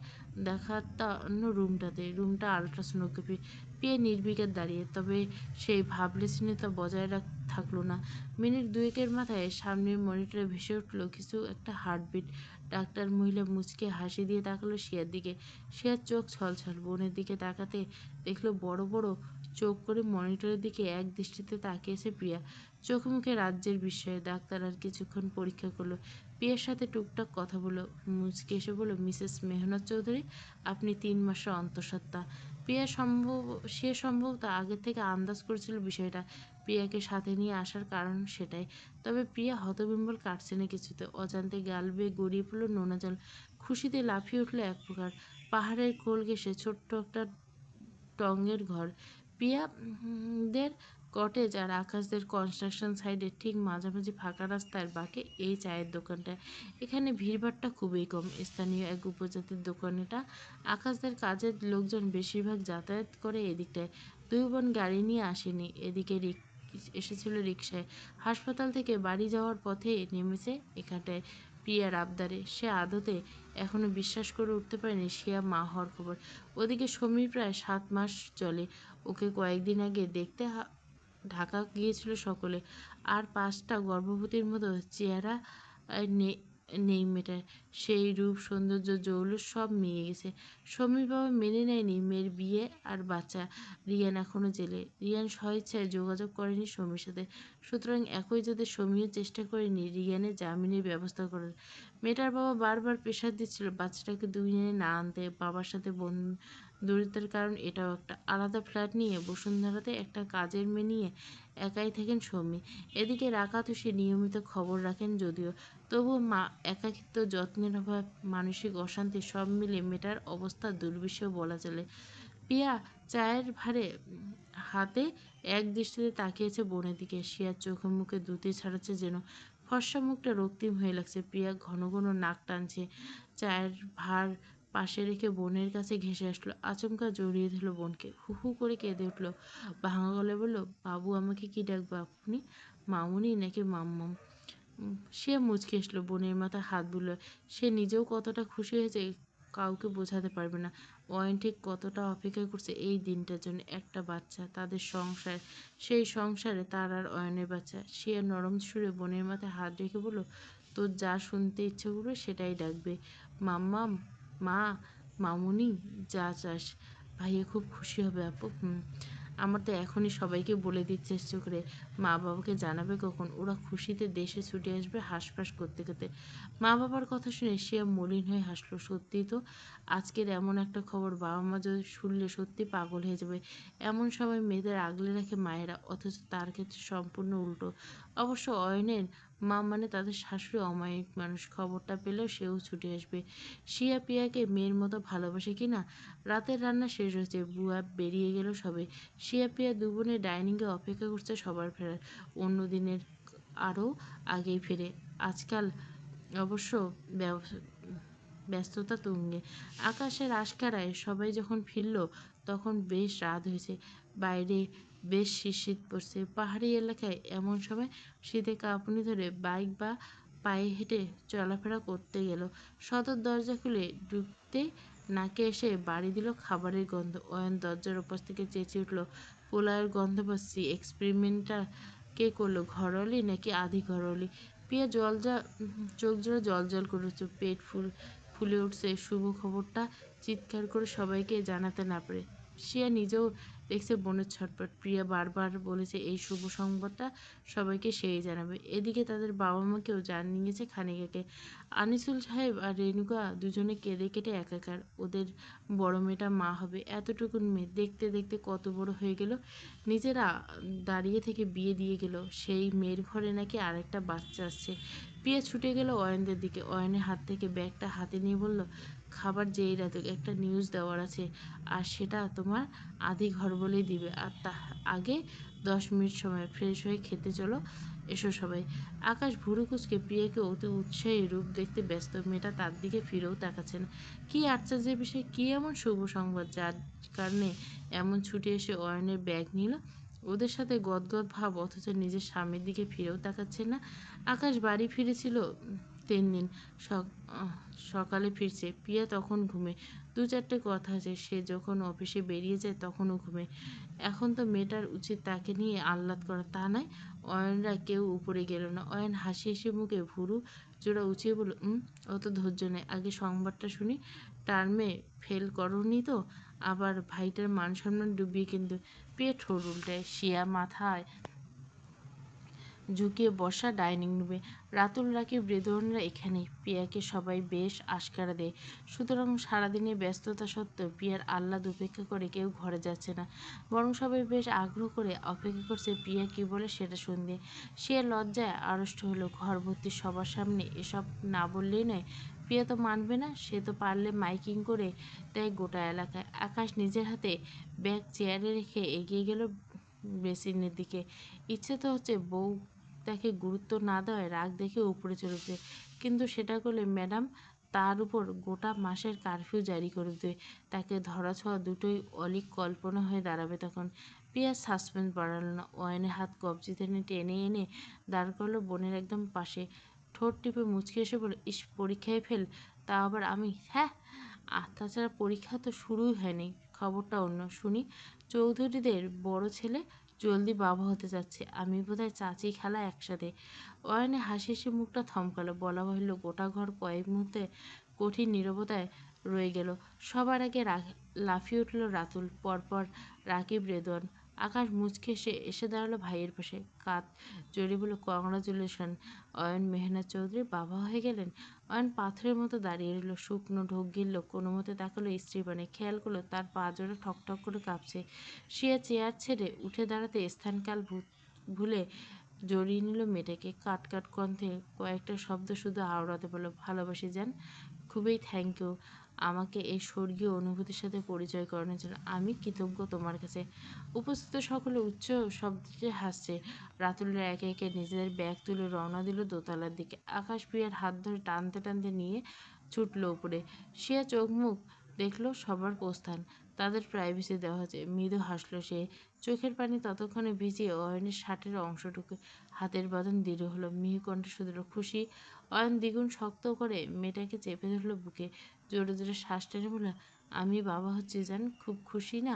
দেখানো রুমটাতে। রুমটা আল্ট্রাসোনোগ্রাফি। প্রিয়া নির্বিকার দাঁড়িয়ে, তবে সেই ভাবলেশীনতা বজায় থাকলো না। মিনিট ২-১-এর মাথায় সামনের মনিটরে ভেসে উঠল কিছু একটা হার্টবিট। ডাক্তার মহিলা মুচকে হাসি দিয়ে তাকালো শিয়ার দিকে। শিয়ার চোখ ছলছল। বোনের দিকে তাকাতে দেখলো বড় বড় চোখ করে মনিটরের দিকে এক দৃষ্টিতে তাকিয়েছে প্রিয়া। চোখে মুখে রাজ্যের বিস্ময়। ডাক্তার আর কিছুক্ষণ পরীক্ষা করলো। প্রিয়ার সাথে টুকটাক কথা বলল। মুচকি এসে বলল, মিসেস মেহনাজ চৌধুরী, আপনি ৩ মাসের অন্তঃসত্ত্বা। সে সম্ভবত আগের থেকে আন্দাজ করেছিল বিষয়টা। প্রিয়াকে সাথে নিয়ে আসার কারণ সেটাই। তবে প্রিয়া হতবিহ্বল, কাটছে না কিছুতে। অজান্তে গাল বেয়ে গড়িয়ে পড়ল নোনা জল। খুশিতে লাফিয়ে উঠল এক প্রকার। পাহাড়ের কোল ঘেঁষে ছোট্ট একটা টঙের ঘর। প্রিয়াদের কটেজ আর আকাশদের কনস্ট্রাকশন সাইডের ঠিক মাঝামাঝি ফাঁকা রাস্তার বাঁকে এই চায়ের দোকানটা। এখানে ভিড়ভাট্টা খুবই কম। স্থানীয় এক উপজাতির দোকান এটা। আকাশদের কাজের লোকজন বেশিরভাগ যাতায়াত করে এদিকটায়। দুই বোন গাড়ি নিয়ে আসেনি, এদিকে এসেছিল রিকশায়। হাসপাতাল থেকে বাড়ি যাওয়ার পথে নেমেছে এখানটায়। প্রিয়ার আবদারে সে আদতে এখনো বিশ্বাস করে উঠতে পারেনি শিয়া মা হওয়ার খবর। ওদিকে সমীর প্রায় ৭ মাস চলে। ওকে কয়েকদিন আগে দেখতে ঢাকা গিয়েছিল সকলে। আর ৫টা গর্ভবতীর মতো চেহারা নেই মেয়েটার। সেই রূপ, সৌন্দর্য, জৌলুস সব মিয়ে গেছে। সমীর বাবা মেনে নেয়নি মেয়ের বিয়ে আর বাচ্চা। রিয়ান এখনো জেলে। রিয়ান স্বইচ্ছায় যোগাযোগ করেনি সমীর সাথে। সুতরাং একই যাতে সমীরও চেষ্টা করেনি রিয়ানের জামিনের ব্যবস্থা করার। মেয়েটার বাবা বারবার প্রেশার দিচ্ছিল বাচ্চাটাকে দুনিয়ায় না আনতে। বাবার সাথে দূরত্বের কারণ এটাও একটা। আলাদা ফ্ল্যাট নিয়ে বসুন্ধরাতে একটা কাজের মেয়ে নিয়ে একাই থাকেন সমী। এদিকে রাকাতও সে নিয়মিত খবর রাখেন যদিও। তবুও মা, একাকিত্ব, যত্নের অভাব, মানসিক অশান্তি সব মিলে মেয়েটার অবস্থা দুর্বিষহ বলা চলে। পিয়া চায়ের ভারে হাতে এক দৃষ্টিতে তাকিয়েছে বোনের দিকে। শিয়ার চোখে মুখে দ্যুতি ছাড়াচ্ছে যেন। ফর্সা মুখটা রক্তিম হয়ে লাগছে। প্রিয়া ঘন ঘন নাক টানছে। চায়ের ভার পাশে রেখে বোনের কাছে ঘেঁষে আসলো। আচমকা জড়িয়ে ধরল বোনকে। হু হু করে কেঁদে উঠল। ভাঙা গলায় বলল, বাবু আমাকে কি ডাকবো আপনি? মামুনি নাকি মাম্মাম? সে মুচকে এসলো। বোনের মাথায় হাত বুলল। সে নিজেও কতটা খুশি হয়েছে কাউকে বোঝাতে পারবে না। অয়ন ঠিক কতটা অপেক্ষা করছে এই দিনটার জন্য। একটা বাচ্চা, তাদের সংসার, সেই সংসারে তার আর অয়নের বাচ্চা। সে নরম সুরে বোনের মাথায় হাত রেখে বলল, তোর যা শুনতে ইচ্ছে করবে সেটাই ডাকবে। মাম্মা, মা, মামুনি, যা চাস। ভাইয়া খুব খুশি হবে আপু। আমার তো এখনই সবাইকে বলে দিচ্ছে ইচ্ছে করে। মা বাবাকে জানাবে কখন? ওরা খুশিতে দেশে ছুটে আসবে হাঁসফাঁস করতে করতে। মা বাবার কথা শুনে সে মলিন হয়ে হাসলো। সত্যিই তো, আজকের এমন একটা খবর বাবা মা যদি শুনলে সত্যি পাগল হয়ে যাবে। এমন সময় মেয়েদের আগলে রাখে মায়েরা, অথচ তার ক্ষেত্রে সম্পূর্ণ উল্টো। অবশ্য অয়নের মা মানে তাদের শাশুড়ি অমায়িক মানুষ। খবরটা পেলেও সেও ছুটে আসবে। শিয়া পিয়াকে মেয়ের মতো ভালোবাসে কিনা। রাতের রান্না শেষ হয়েছে, বুয়া বেরিয়ে গেল সবে। শিয়া পিয়া দুবোনে ডাইনিংয়ে অপেক্ষা করছে সবার ফেরার। অন্য দিনের আরও আগেই ফেরে। আজকাল অবশ্য ব্যস্ততা তুঙ্গে। আকাশের আশকারায় সবাই যখন ফিরল তখন বেশ রাত হয়েছে। বাইরে বেশ শীত পড়ছে। পাহাড়ি এলাকায় এমন সময় শীতে কাঁপুনি ধরে বাইক বা পায়ে হেঁটে চলাফেরা করতে গেল। সদর দরজা খুলে ঢুকতে নাকে এসে বাড়ি দিল খাবারের গন্ধ। অয়ন দরজার ওপাশ থেকে চেঁচিয়ে উঠল, পোলাওয়ের গন্ধ পাচ্ছি। এক্সপেরিমেন্টটা কে করলো, ঘরোয়ালি নাকি আধি ঘরোয়ালি? পিয়া চোখ জোড়া জল জল করে উঠছে। পেট ফুলে উঠছে শুভ খবরটা চিৎকার করে সবাইকে জানাতে না পারে। শিয়া নিজেও দেখছে বোনের ছটফট। প্রিয়া বারবার বলেছে এই শুভ সংবাদটা সবাইকে সেই জানাবে। এদিকে তাদের বাবা মাকেও জানিয়েছে খানিক আগে। আনিসুল সাহেব আর রেণুকা দুজনে কেঁদে কেটে একাকার। ওদের বড় মেয়েটা মা হবে। এতটুকুন মেয়ে দেখতে দেখতে কত বড় হয়ে গেল। নিজেরা দাঁড়িয়ে থেকে বিয়ে দিয়ে গেল। সেই মেয়ের ঘরে নাকি আরেকটা বাচ্চা আসছে। প্রিয়া ছুটে গেল অয়নদের দিকে। অয়নের হাত থেকে ব্যাগটা হাতে নিয়ে বলল, খাবার যেই রাতুক, একটা নিউজ দেওয়ার আছে। আর সেটা তোমার আধি ঘর বলেই দিবে। আর তার আগে 10 মিনিট সময়, ফ্রেশ হয়ে খেতে চলো। এসো সবাই। আকাশ ভুরু কুচকে প্রিয়াকে অতি উৎসাহী রূপ দেখতে ব্যস্ত। মেয়েটা তার দিকে ফিরেও তাকাচ্ছে না। কী আশ্চর্যের বিষয়, কী এমন শুভ সংবাদ যার কারণে এমন ছুটে এসে অয়নের ব্যাগ নিল? ওদের সাথে গদগদ ভাব, অথচ নিজের স্বামীর দিকে ফিরেও তাকাচ্ছে না। আকাশ বাড়ি ফিরেছিল 3 দিন। সকালে ফিরছে। প্রিয়া তখন ঘুমে। 2-4টে কথা আছে। সে যখন অফিসে বেরিয়ে যায় তখনও ঘুমে। এখন তো মেয়েটার উচিত তাকে নিয়ে আহ্লাদ করা, তা নয়? অয়নরা কেউ উপরে গেল না। অয়ন হাসি হাসি মুখে ভুরু জোড়া উঁচিয়ে বলল, অত ধৈর্য নেই, আগে সংবাদটা শুনি। টার্মে ফেল করনি তো? আবার ভাইটার মান সম্মান ডুবিয়ে কিন্তু। প্রিয়া ঠোঁট উল্টায়। শিয়া মাথায় ঝুঁকিয়ে বসা ডাইনিং রুমে। রাতুল, রাকিব, রেদওয়ানরা এখানেই। পিয়াকে সবাই বেশ আশকারা দেয়। সুতরাং সারাদিনের ব্যস্ততা সত্ত্বেও পিয়ার আহ্লাদ উপেক্ষা করে কেউ ঘরে যাচ্ছে না। বরং সবাই বেশ আগ্রহ করে অপেক্ষা করছে পিয়া কী বলে সেটা শুনতে। সে লজ্জায় আড়ষ্ট হলো। ঘর ভর্তি সবার সামনে এসব না বললেই নয়। প্রিয়া তো মানবে না। সে তো পারলে মাইকিং করে দেয় গোটা এলাকায়। আকাশ নিজের হাতে ব্যাগ চেয়ারে রেখে এগিয়ে গেল বেসিনের দিকে। ইচ্ছে তো হচ্ছে বউ তাকে গুরুত্ব না দেওয়ায় রাগ দেখে উপরে চলেছে, কিন্তু সেটা করলে ম্যাডাম তার উপর গোটা মাসের কারফিউ জারি করে দেবে। তাকে ধরাছোঁয়া দুটোই অলীক কল্পনা হয়ে দাঁড়াবে তখন। পিয়ার সাসপেন্স বাড়ালো না। অয়নের হাত কবজিতে টেনে এনে দাঁড় করলো বোনের একদম পাশে। ঠোঁট টিপে মুচকে এসে বলে, পরীক্ষায় ফেল, তা আবার আমি? হ্যাঁ, তাছাড়া পরীক্ষা তো শুরুই হয়নি। খবরটা অন্য। শুনি চৌধুরীদের বড় ছেলে জলদি বাবা হতে যাচ্ছে। আমি বোধহয় চাচি খালা একসাথে। অয়নে হাসি হাসি মুখটা থমকালো। বলা বাহুল্য গোটা ঘর কয়েক মুহূর্তে কঠিন নীরবতায় রয়ে গেল। সবার আগে লাফিয়ে উঠল রাতুল, পরপর রাকিব, রেদওয়ান। আকাশ মুচকে এসে দাঁড়ালো ভাইয়ের পাশে, কাঁধ জড়িয়ে বলল, কংগ্রাচুলেশন অয়ন। মেহনাজ চৌধুরী বাবা হয়ে গেলেন। অয়ন পাথরের মতো দাঁড়িয়ে রইল, শুকনো ঢোক গিলল, কোনো মতে তাকালো স্ত্রী পানে, খেয়াল করলো তার পা জোড়া ঠকঠক করে কাঁপছে। সে চেয়ার ছেড়ে উঠে দাঁড়াতে স্থানকাল ভুলে জড়িয়ে নিল মেয়েটাকে। কাট কাট কণ্ঠে কয়েকটা শব্দ শুধু আওড়াতে বলল, ভালোবাসি যান, খুবই থ্যাংক ইউ আমাকে এই স্বর্গীয় অনুভূতির সাথে পরিচয় করানোর জন্য। আমি কৃতজ্ঞ তোমার কাছে। উপস্থিত সকলে উচ্চ শব্দে হাসছে। রাতুলরা একে একে নিজেদের ব্যাগ তুলে রওনা দিল দোতলার দিকে। আকাশ প্রিয়ার হাত ধরে টানতে টানতে নিয়ে ছুটল উপরে। সে চোখ মুখ দেখলো সবার প্রস্থান, তাদের প্রাইভেসি দেওয়া হচ্ছে। মৃদু হাসলো সে, চোখের পানি ততক্ষণে ভিজিয়ে অয়নের শার্টের অংশটুকু। হাতের বাঁধন দৃঢ় হলো, মিহি কণ্ঠে শুধু খুশি। অয়ন দ্বিগুণ শক্ত করে মেয়েটাকে চেপে ধরলো বুকে, জোরে জোরে শ্বাস টেনে বলল, আমি বাবা হচ্ছি জান, খুব খুশি না?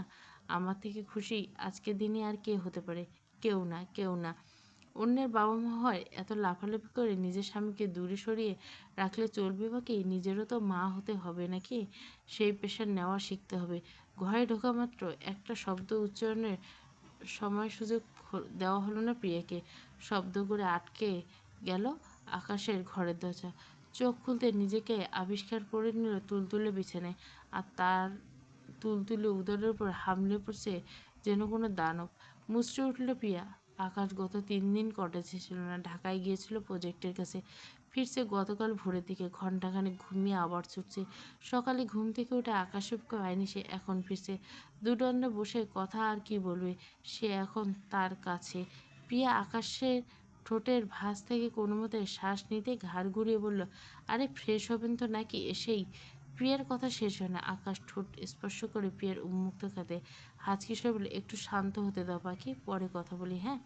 আমার থেকে খুশি আজকের দিনে আর কে হতে পারে? কেউ না, কেউ না। অন্যের বাবা মা হয় এত লাফালাফি করে নিজের স্বামীকে দূরে সরিয়ে রাখলে চলবে বা কি? নিজেরও তো মা হতে হবে নাকি? সেই প্রেশার নেওয়া শিখতে হবে। ঘরে ঢোকা মাত্র একটা শব্দ উচ্চারণের সময় সুযোগ দেওয়া হলো না প্রিয়াকে। শব্দ করে আটকে গেল আকাশের ঘরের দরজা। চোখ খুলতে নিজেকে আবিষ্কার করে নিল তুলতুলে বিছানায়, আর তার তুলতুলে উদরের উপর হামলে পড়ছে যেন কোনো দানব। মুচড়ে উঠল প্রিয়া। আকাশ গত 3 দিন কটেজে ছিল না, ঢাকায় গিয়েছিল প্রজেক্টের কাছে। ফিরছে গতকাল ভোরের দিকে, ঘণ্টাখানেক ঘুমিয়ে আবার ছুটছে। সকালে ঘুম থেকে উঠে আকাশকে পায়নি সে, এখন ফিরছে। দুদণ্ডে বসে কথা আর কি বলবে সে এখন তার কাছে। প্রিয়া আকাশের ঠোঁটের ভাঁজ থেকে কোনো মতে শ্বাস নিতে ঘাড় ঘুরিয়ে বলল, আরে ফ্রেশ হবেন তো নাকি এসেই? প্রিয়ার কথা শেষ হয় না। আকাশ ঠোঁট স্পর্শ করে প্রিয়ার উন্মুক্ত খাতে হাঁচকি সরে বলে, একটু শান্ত হতে দাও পাখি, পরে কথা বলি, হ্যাঁ?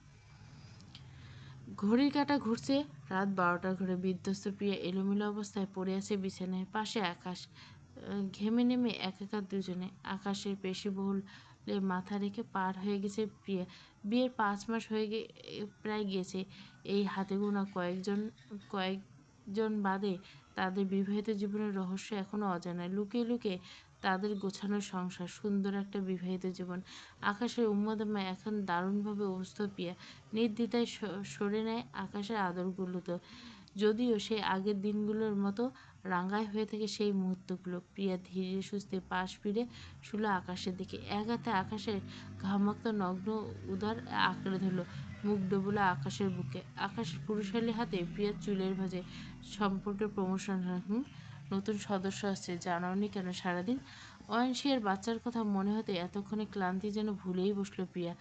ঘড়ির কাঁটা ঘুরছে, রাত 12টার ঘরে। বিধ্বস্ত প্রিয়া এলোমেলো অবস্থায় পড়ে আছে বিছানায়, পাশে আকাশ। ঘেমে নেমে একাকার দুজনে। আকাশের পেশিবহুলে মাথা রেখে পার হয়ে গেছে প্রিয়া। বিয়ের 5 মাস হয়ে প্রায় গিয়েছে। এই হাতে গোনা কয়েকজন বাদে তাদের বিবাহিত জীবনের রহস্য এখনো অজানা। লুকিয়ে লুকিয়ে তাদের গোছানো সংসার, সুন্দর একটা বিবাহিত জীবন। আকাশের উন্মাদমা এখন দারুণভাবে অবস্থ প্রিয়া। নির্দ্বিধায় সরে নেয় আকাশের আদরগুলো তো, যদিও সে আগের দিনগুলোর মতো রাঙায় হয়ে থাকে সেই মুহূর্তগুলো। প্রিয়া ধীরে সুস্থে পাশ ফিরে শুলো আকাশের দিকে। এক হাতে আকাশের ঘামাক্ত নগ্ন উদর আঁকড়ে ধরল, মুখ ডুবলো আকাশের বুকে। আকাশের পুরুষালী হাতে প্রিয়ার চুলের ভাঁজে। সম্পর্কের প্রমোশন। নতুন সদস্য আসছে, জানাওনি কেন সারাদিন? অয়নশিয়ার বাচ্চার কথা মনে হতে এতক্ষণে ক্লান্তি যেন ভুলেই বসলো প্রিয়া।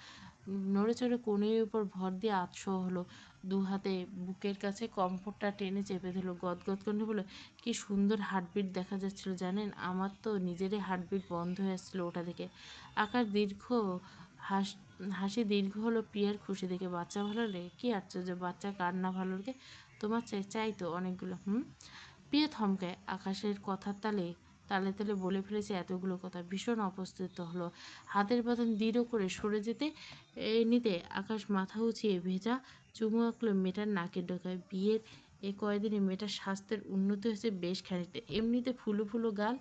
নড়ে চড়ে কোণের উপর ভর দিয়ে আতশো হলো, দু হাতে বুকের কাছে কম্ফোর্টটা টেনে চেপে ধরল। গদগদ করে বলল, কি সুন্দর হার্টবিট দেখা যাচ্ছিল জানেন? আমার তো নিজেরই হার্টবিট বন্ধ হয়ে আসছিল ওটা থেকে। আকাশ দীর্ঘ হাসি দীর্ঘ হলো প্রিয়ার খুশি দেখে। বাচ্চা ভালো লাগে? কি আশ্চর্য, বাচ্চা কার না ভালো লাগে? তোমার চাই? চাই তো অনেকগুলো। প্রিয়া থমকায়। আকাশের কথার তালে তালে তালে বলে ফেলেছে এতগুলো কথা। ভীষণ অপ্রস্তুত হলো। হাতের বাঁধন দৃঢ় করে সরে যেতে নিতে আকাশ মাথা উঁচিয়ে ভেজা চুমু আঁকলো মেয়েটার নাকের ডগায়। বিয়ের কয়দিনে মেয়েটার স্বাস্থ্যের উন্নতি হয়েছে বেশ খানিকটা। এমনিতে ফুলো ফুলো গাল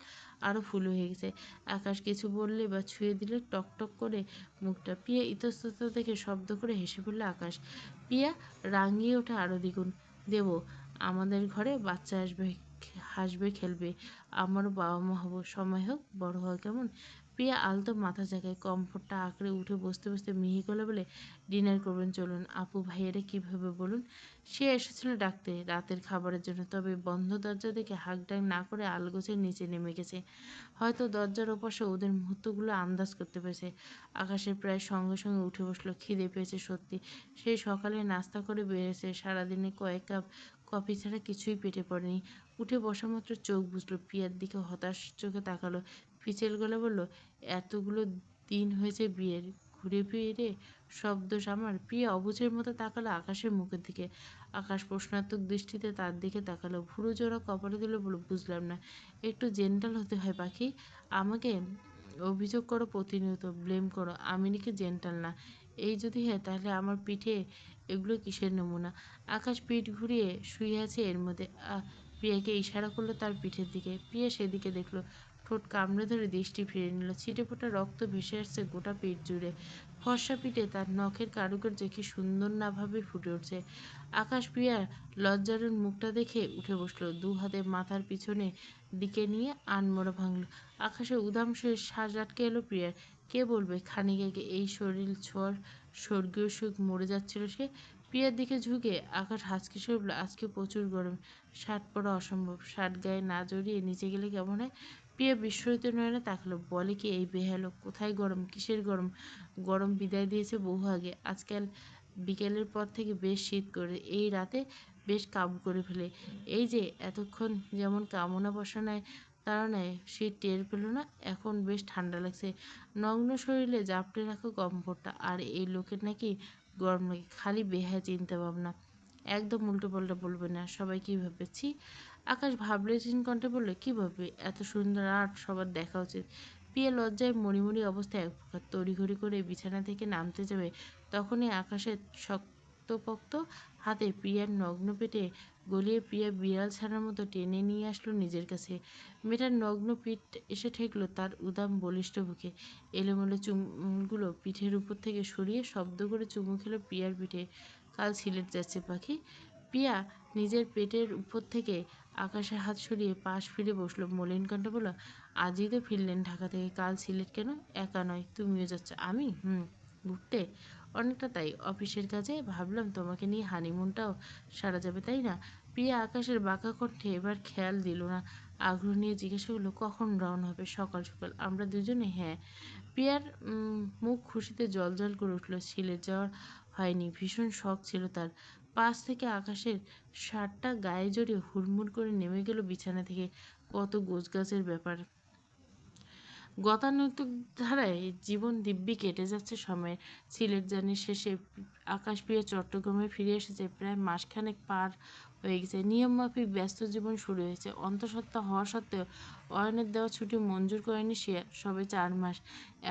আরও ফুলো হয়ে গেছে। আকাশ কিছু বললে বা ছুঁয়ে দিলে টকটক করে মুখটা। প্রিয়া ইতস্তত দেখে শব্দ করে হেসে পড়ল আকাশ। প্রিয়া রাঙিয়ে ওঠে আরও দ্বিগুণ। দেব, আমাদের ঘরে বাচ্চা আসবে, হাসবে, খেলবে, আমারও বাবা মা হবো, সময় হোক, বড় হওয়া কেমন? প্রিয়া আলতো মাথা জাগায়, কমফোর্টটা আঁকড়ে উঠে বসতে বসতে মিহি গলা বলে, ডিনার করবেন চলুন। আপু ভাইয়েরা কীভাবে বলুন? সে এসেছিল ডাকতে রাতের খাবারের জন্য, তবে বন্ধ দরজা দেখে হাঁকডাক না করে আলগোছের নিচে নেমে গেছে। হয়তো দরজার ওপাশে ওদের মুহূর্তগুলো আন্দাজ করতে পেরেছে। আকাশের প্রায় সঙ্গে সঙ্গে উঠে বসলো। খিদে পেয়েছে সত্যি। সেই সকালে নাস্তা করে বেরিয়েছে, সারাদিনে কয়েক কাপ কফি ছাড়া কিছুই পেটে পড়েনি। উঠে বসা মাত্র চোখ বুজলো, প্রিয়ার দিকে হতাশ চোখে তাকালো। ফিচেল গলা বলল, এতগুলো দিন হয়েছে বিয়ের, ঘুরে ফিরে সব দোষ আমার? প্রিয়া অবুঝের মতো তাকালো আকাশের মুখের দিকে। আকাশ প্রশ্নাত্মক দৃষ্টিতে তার দিকে তাকালো, ভুরু জোড়া কপালে দিল, বলল, বুঝলাম না। একটু জেন্টাল হতে হয় পাখি। আমাকে অভিযোগ করো, প্রতিনিয়ত ব্লেম করো আমি নাকি জেন্টাল না। এই যদি হয় তাহলে আমার পিঠে এগুলো কিসের নমুনা? আকাশ পিঠ ঘুরিয়ে শুয়ে আছে এর মধ্যে। প্রিয়াকে ইশারা করলো তার পিঠের দিকে। প্রিয়া সেদিকে দেখলো, ঠোঁট কামড়ে ধরে দৃষ্টি ফিরে নিল। ছিটেফোঁটা রক্ত ভেসে আসছে গোটা পিঠ জুড়ে। ফর্সা পিঠে তার নখের কারুকার্য কি সুন্দর না ভাবে ফুটে উঠছে। আকাশ প্রিয়ার লজ্জারুণ মুখটা দেখে উঠে বসলো, দু হাতে মাথার পিছনে দিকে নিয়ে আনমোড়া ভাঙল। আকাশের উদাম শরীর শ্বাস আটকে এলো প্রিয়ার। কে বলবে খানিক আগে এই শরীর ছোঁয়ার স্বর্গীয় সুখ মরে যাচ্ছিল সে। প্রিয়ার দিকে ঝুঁকে আকাশ হাঁচকে সে বলল, আজকে প্রচুর গরম, শার্ট পরা অসম্ভব, শার্ট গায়ে না জড়িয়ে নিচে গেলে কেমন হয়? প্রিয়া বিস্ময়িত নয়নে তাকালো। বলে কি এই বেহালো? কোথায় গরম? কিসের গরম? গরম বিদায় দিয়েছে বহু আগে। আজকাল বিকেলের পর থেকে বেশ শীত করে, এই রাতে বেশ কাবু করে ফেলে। এই যে এতক্ষণ যেমন কামনা বসানায় তাড়নায় সে টের পেল না, এখন বেশ ঠান্ডা লাগছে। নগ্ন শরীরে জাপটে রাখা কম্ফর্টটা। আর এই লোকের নাকি গরম লাগে, খালি বেহায় চিন্তা ভাবনা। একদম উল্টো পাল্টা বলবে না, সবাই কী ভাববে? ছি! আকাশ ভাবলেশীন কণ্ঠে বলল, কী ভাববে? এত সুন্দর আর্ট সবার দেখা উচিত। প্রিয়া লজ্জায় মরিমরি অবস্থায় এক প্রকার তড়িঘড়ি করে বিছানা থেকে নামতে যাবে, তখনই আকাশের শক্তপোক্ত হাতে প্রিয়ার নগ্ন পেটে গলিয়ে প্রিয়া বিড়াল ছানার মতো টেনে নিয়ে আসলো নিজের কাছে। মেয়েটার নগ্ন পিঠ এসে ঠেকলো তার উদাম বলিষ্ঠ বুকে। এলোমেলো চুলগুলো পিঠের উপর থেকে সরিয়ে শব্দ করে চুমু খেলো প্রিয়ার পিঠে। কাল সিলেট যাচ্ছে পাখি। প্রিয়া নিজের পেটের উপর থেকে আকাশের হাত সরিয়ে পাশ ফিরে বসলো। মলিন কণ্ঠে বলল, আজই তো ফিরলেন ঢাকা থেকে, কাল সিলেট কেন? একা নয়, তুমিও যাচ্ছ। আমি? ঘুরতে? অনেকটা তাই, অফিসের কাজে। ভাবলাম তোমাকে নিয়ে হানিমুনটাও সারা যাবে, তাই না? প্রিয়া আকাশের বাঁকা কণ্ঠে এবার খেয়াল দিল না, আগ্রহ নিয়ে জিজ্ঞাসা করলো, কখন রওনা হবে? সকাল সকাল। আমরা দুজনে? হ্যাঁ। প্রিয়ার মুখ খুশিতে জ্বলজ্বল করে উঠল। সিলেট যাওয়ার হয়নি, ভীষণ শখ ছিল তার। পাশ থেকে আকাশের শার্টটা গায়ে জড়িয়ে হুড়মুড় করে নেমে গেল বিছানা থেকে। কত গোছগাছের ব্যাপার! গতানুগতিক ধারায় জীবন দিব্যি কেটে যাচ্ছে সময়ের। সিলেট জার্নির শেষে আকাশ প্রিয়া চট্টগ্রামে ফিরে এসেছে। প্রায় মাসখানেক পার হয়ে গেছে। নিয়মমাফিক ব্যস্ত জীবন শুরু হয়েছে। অন্তঃসত্ত্বা হওয়া সত্ত্বেও অয়নের দেওয়া ছুটি মঞ্জুর করেনি সে, সবে 4 মাস।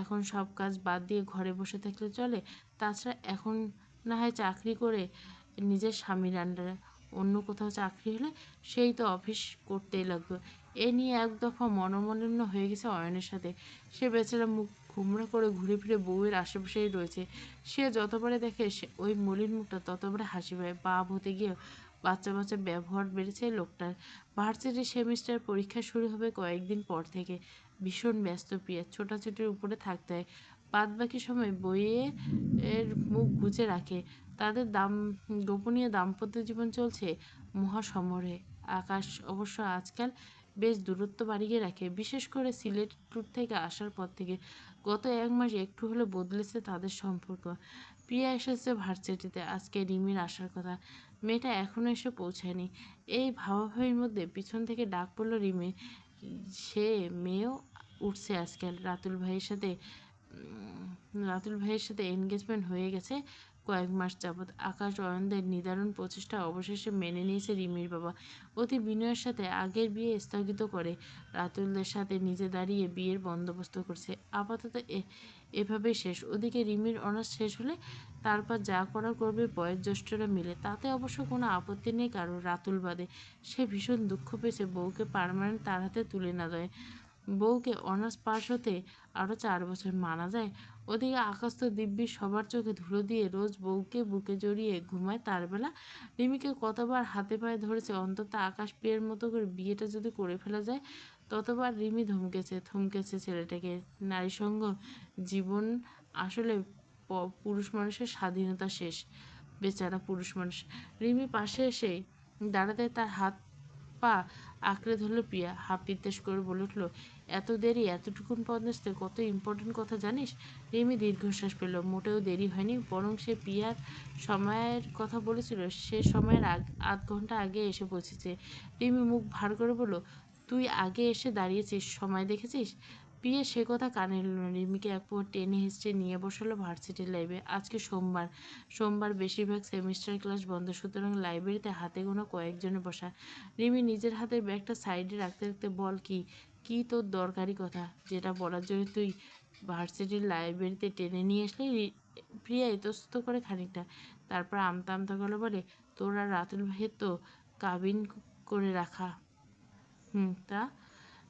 এখন সব কাজ বাদ দিয়ে ঘরে বসে থাকলে চলে? তাছাড়া এখন না হয় চাকরি করে নিজের স্বামীর আন্ডারে, অন্য কোথাও চাকরি হলে সেই তো অফিস করতেই লাগবে। এ নিয়ে এক দফা মনোমালিন্য হয়ে গেছে অয়নের সাথে। সে বেচারা মুখ গোমড়া করে ঘুরে ফিরে বউয়ের আশেপাশেই রয়েছে। সে যতবারে দেখে ওই মলিন মুখটা, ততবারে হাসি পায়। বাপ হতে গিয়ে বাচ্চা বাচ্চা ব্যবহার বেড়েছে লোকটার। ভার্সিটির সেমিস্টার পরীক্ষা শুরু হবে কয়েকদিন পর থেকে। ভীষণ ব্যস্ত প্রিয়া, ছোটাছুটির উপরে থাকতে হয়। বাদবাকি সময় বইয়ে এর মুখ গুজে রাখে। তাদের গোপনীয় দাম্পত্য জীবন চলছে মহাসমরে। আকাশ অবশ্য আজকাল বেশ দূরত্ব বাড়িয়ে রাখে, বিশেষ করে সিলেট ট্যুর থেকে আসার পর থেকে। গত 1 মাসে একটু হলে বদলেছে তাদের সম্পর্ক। প্রিয়া এসেছে ভার্সিটিতে, আজকে রিমির আসার কথা। মেয়েটা এখনও এসে পৌঁছায়নি। এই ভাবাভাবির মধ্যে পিছন থেকে ডাক পড়ল রিমির। সে মেয়েও উঠছে আজকাল। রাতুল ভাইয়ের সাথে এনগেজমেন্ট হয়ে গেছে কয়েক মাস যাবৎ। আকাশ অয়নদের নিদারুণ প্রচেষ্টা অবশেষে মেনে নিয়েছে রিমির বাবা। অতি বিনয়ের সাথে আগের বিয়ে স্থগিত করে রাতুলদের সাথে নিজে দাঁড়িয়ে বিয়ের বন্দোবস্ত করছে। আপাতত এভাবেই শেষ। ওদিকে রিমির অনার্স শেষ হলে তারপর যা করার করবে বয়োজ্যেষ্ঠরা মিলে। তাতে অবশ্য কোনো আপত্তি নেই কারো, রাতুল বাদে। সে ভীষণ দুঃখ পেয়েছে বউকে পার্মানেন্ট তার হাতে তুলে না দেয়। বউকে অনার্স পাশ হতে আরও 4 বছর মানা যায়? ওদিকে আকাশ তো দিব্যি সবার চোখে ধুলো দিয়ে রোজ বউকে বুকে জড়িয়ে ঘুমায় তার বেলা। রিমিকে কতবার হাতে পায়ে ধরেছে, অন্তত আকাশ প্রিয়ের মতো করে বিয়েটা যদি করে ফেলা যায়। ততবার রিমি থমকেছে ছেলেটাকে। নারীসঙ্গ জীবন আসলে পুরুষ মানুষের স্বাধীনতা শেষ। বেচারা পুরুষ মানুষ। রিমি পাশে এসে দাঁড়াতে তার হাত পা আঁকড়ে ধরল প্রিয়া। হাফ নিঃশ্বাস করে বলে উঠল, এত দেরি? এতটুকুন পদস্থে কত ইম্পর্টেন্ট কথা জানিস? রিমি দীর্ঘশ্বাস পেল। মোটেও দেরি হয়নি, বরং সে প্রিয়ার সময়ের কথা বলেছিল সে সময়ের 8 ঘন্টা আগে এসে পৌঁছেছে। রিমি মুখ ভার করে বলল, তুই আগে এসে দাঁড়িয়েছিস, সময় দেখেছিস? প্রিয়া সে কথা কানে এল না। রিমিকে এক প্রকার টেনে হিঁচড়ে নিয়ে বসালো ভার্সিটির লাইব্রেরি। আজকে সোমবার বেশিরভাগ সেমিস্টার ক্লাস বন্ধ, সুতরাং লাইব্রেরিতে হাতে গোনা কয়েকজনে বসা। রিমি নিজের হাতের ব্যাগটা সাইডে রাখতে রাখতে, বল কি কি তোর দরকারি কথা যেটা বলার জন্য তুই ভার্সিটির লাইব্রেরিতে টেনে নিয়ে আসলে? প্রিয়া ইতস্তত করে খানিকটা, তারপর আমতা আমতা গলা বলে, তোর আর রাতুল ভাইয়ের তো কাবিন করে রাখা। তা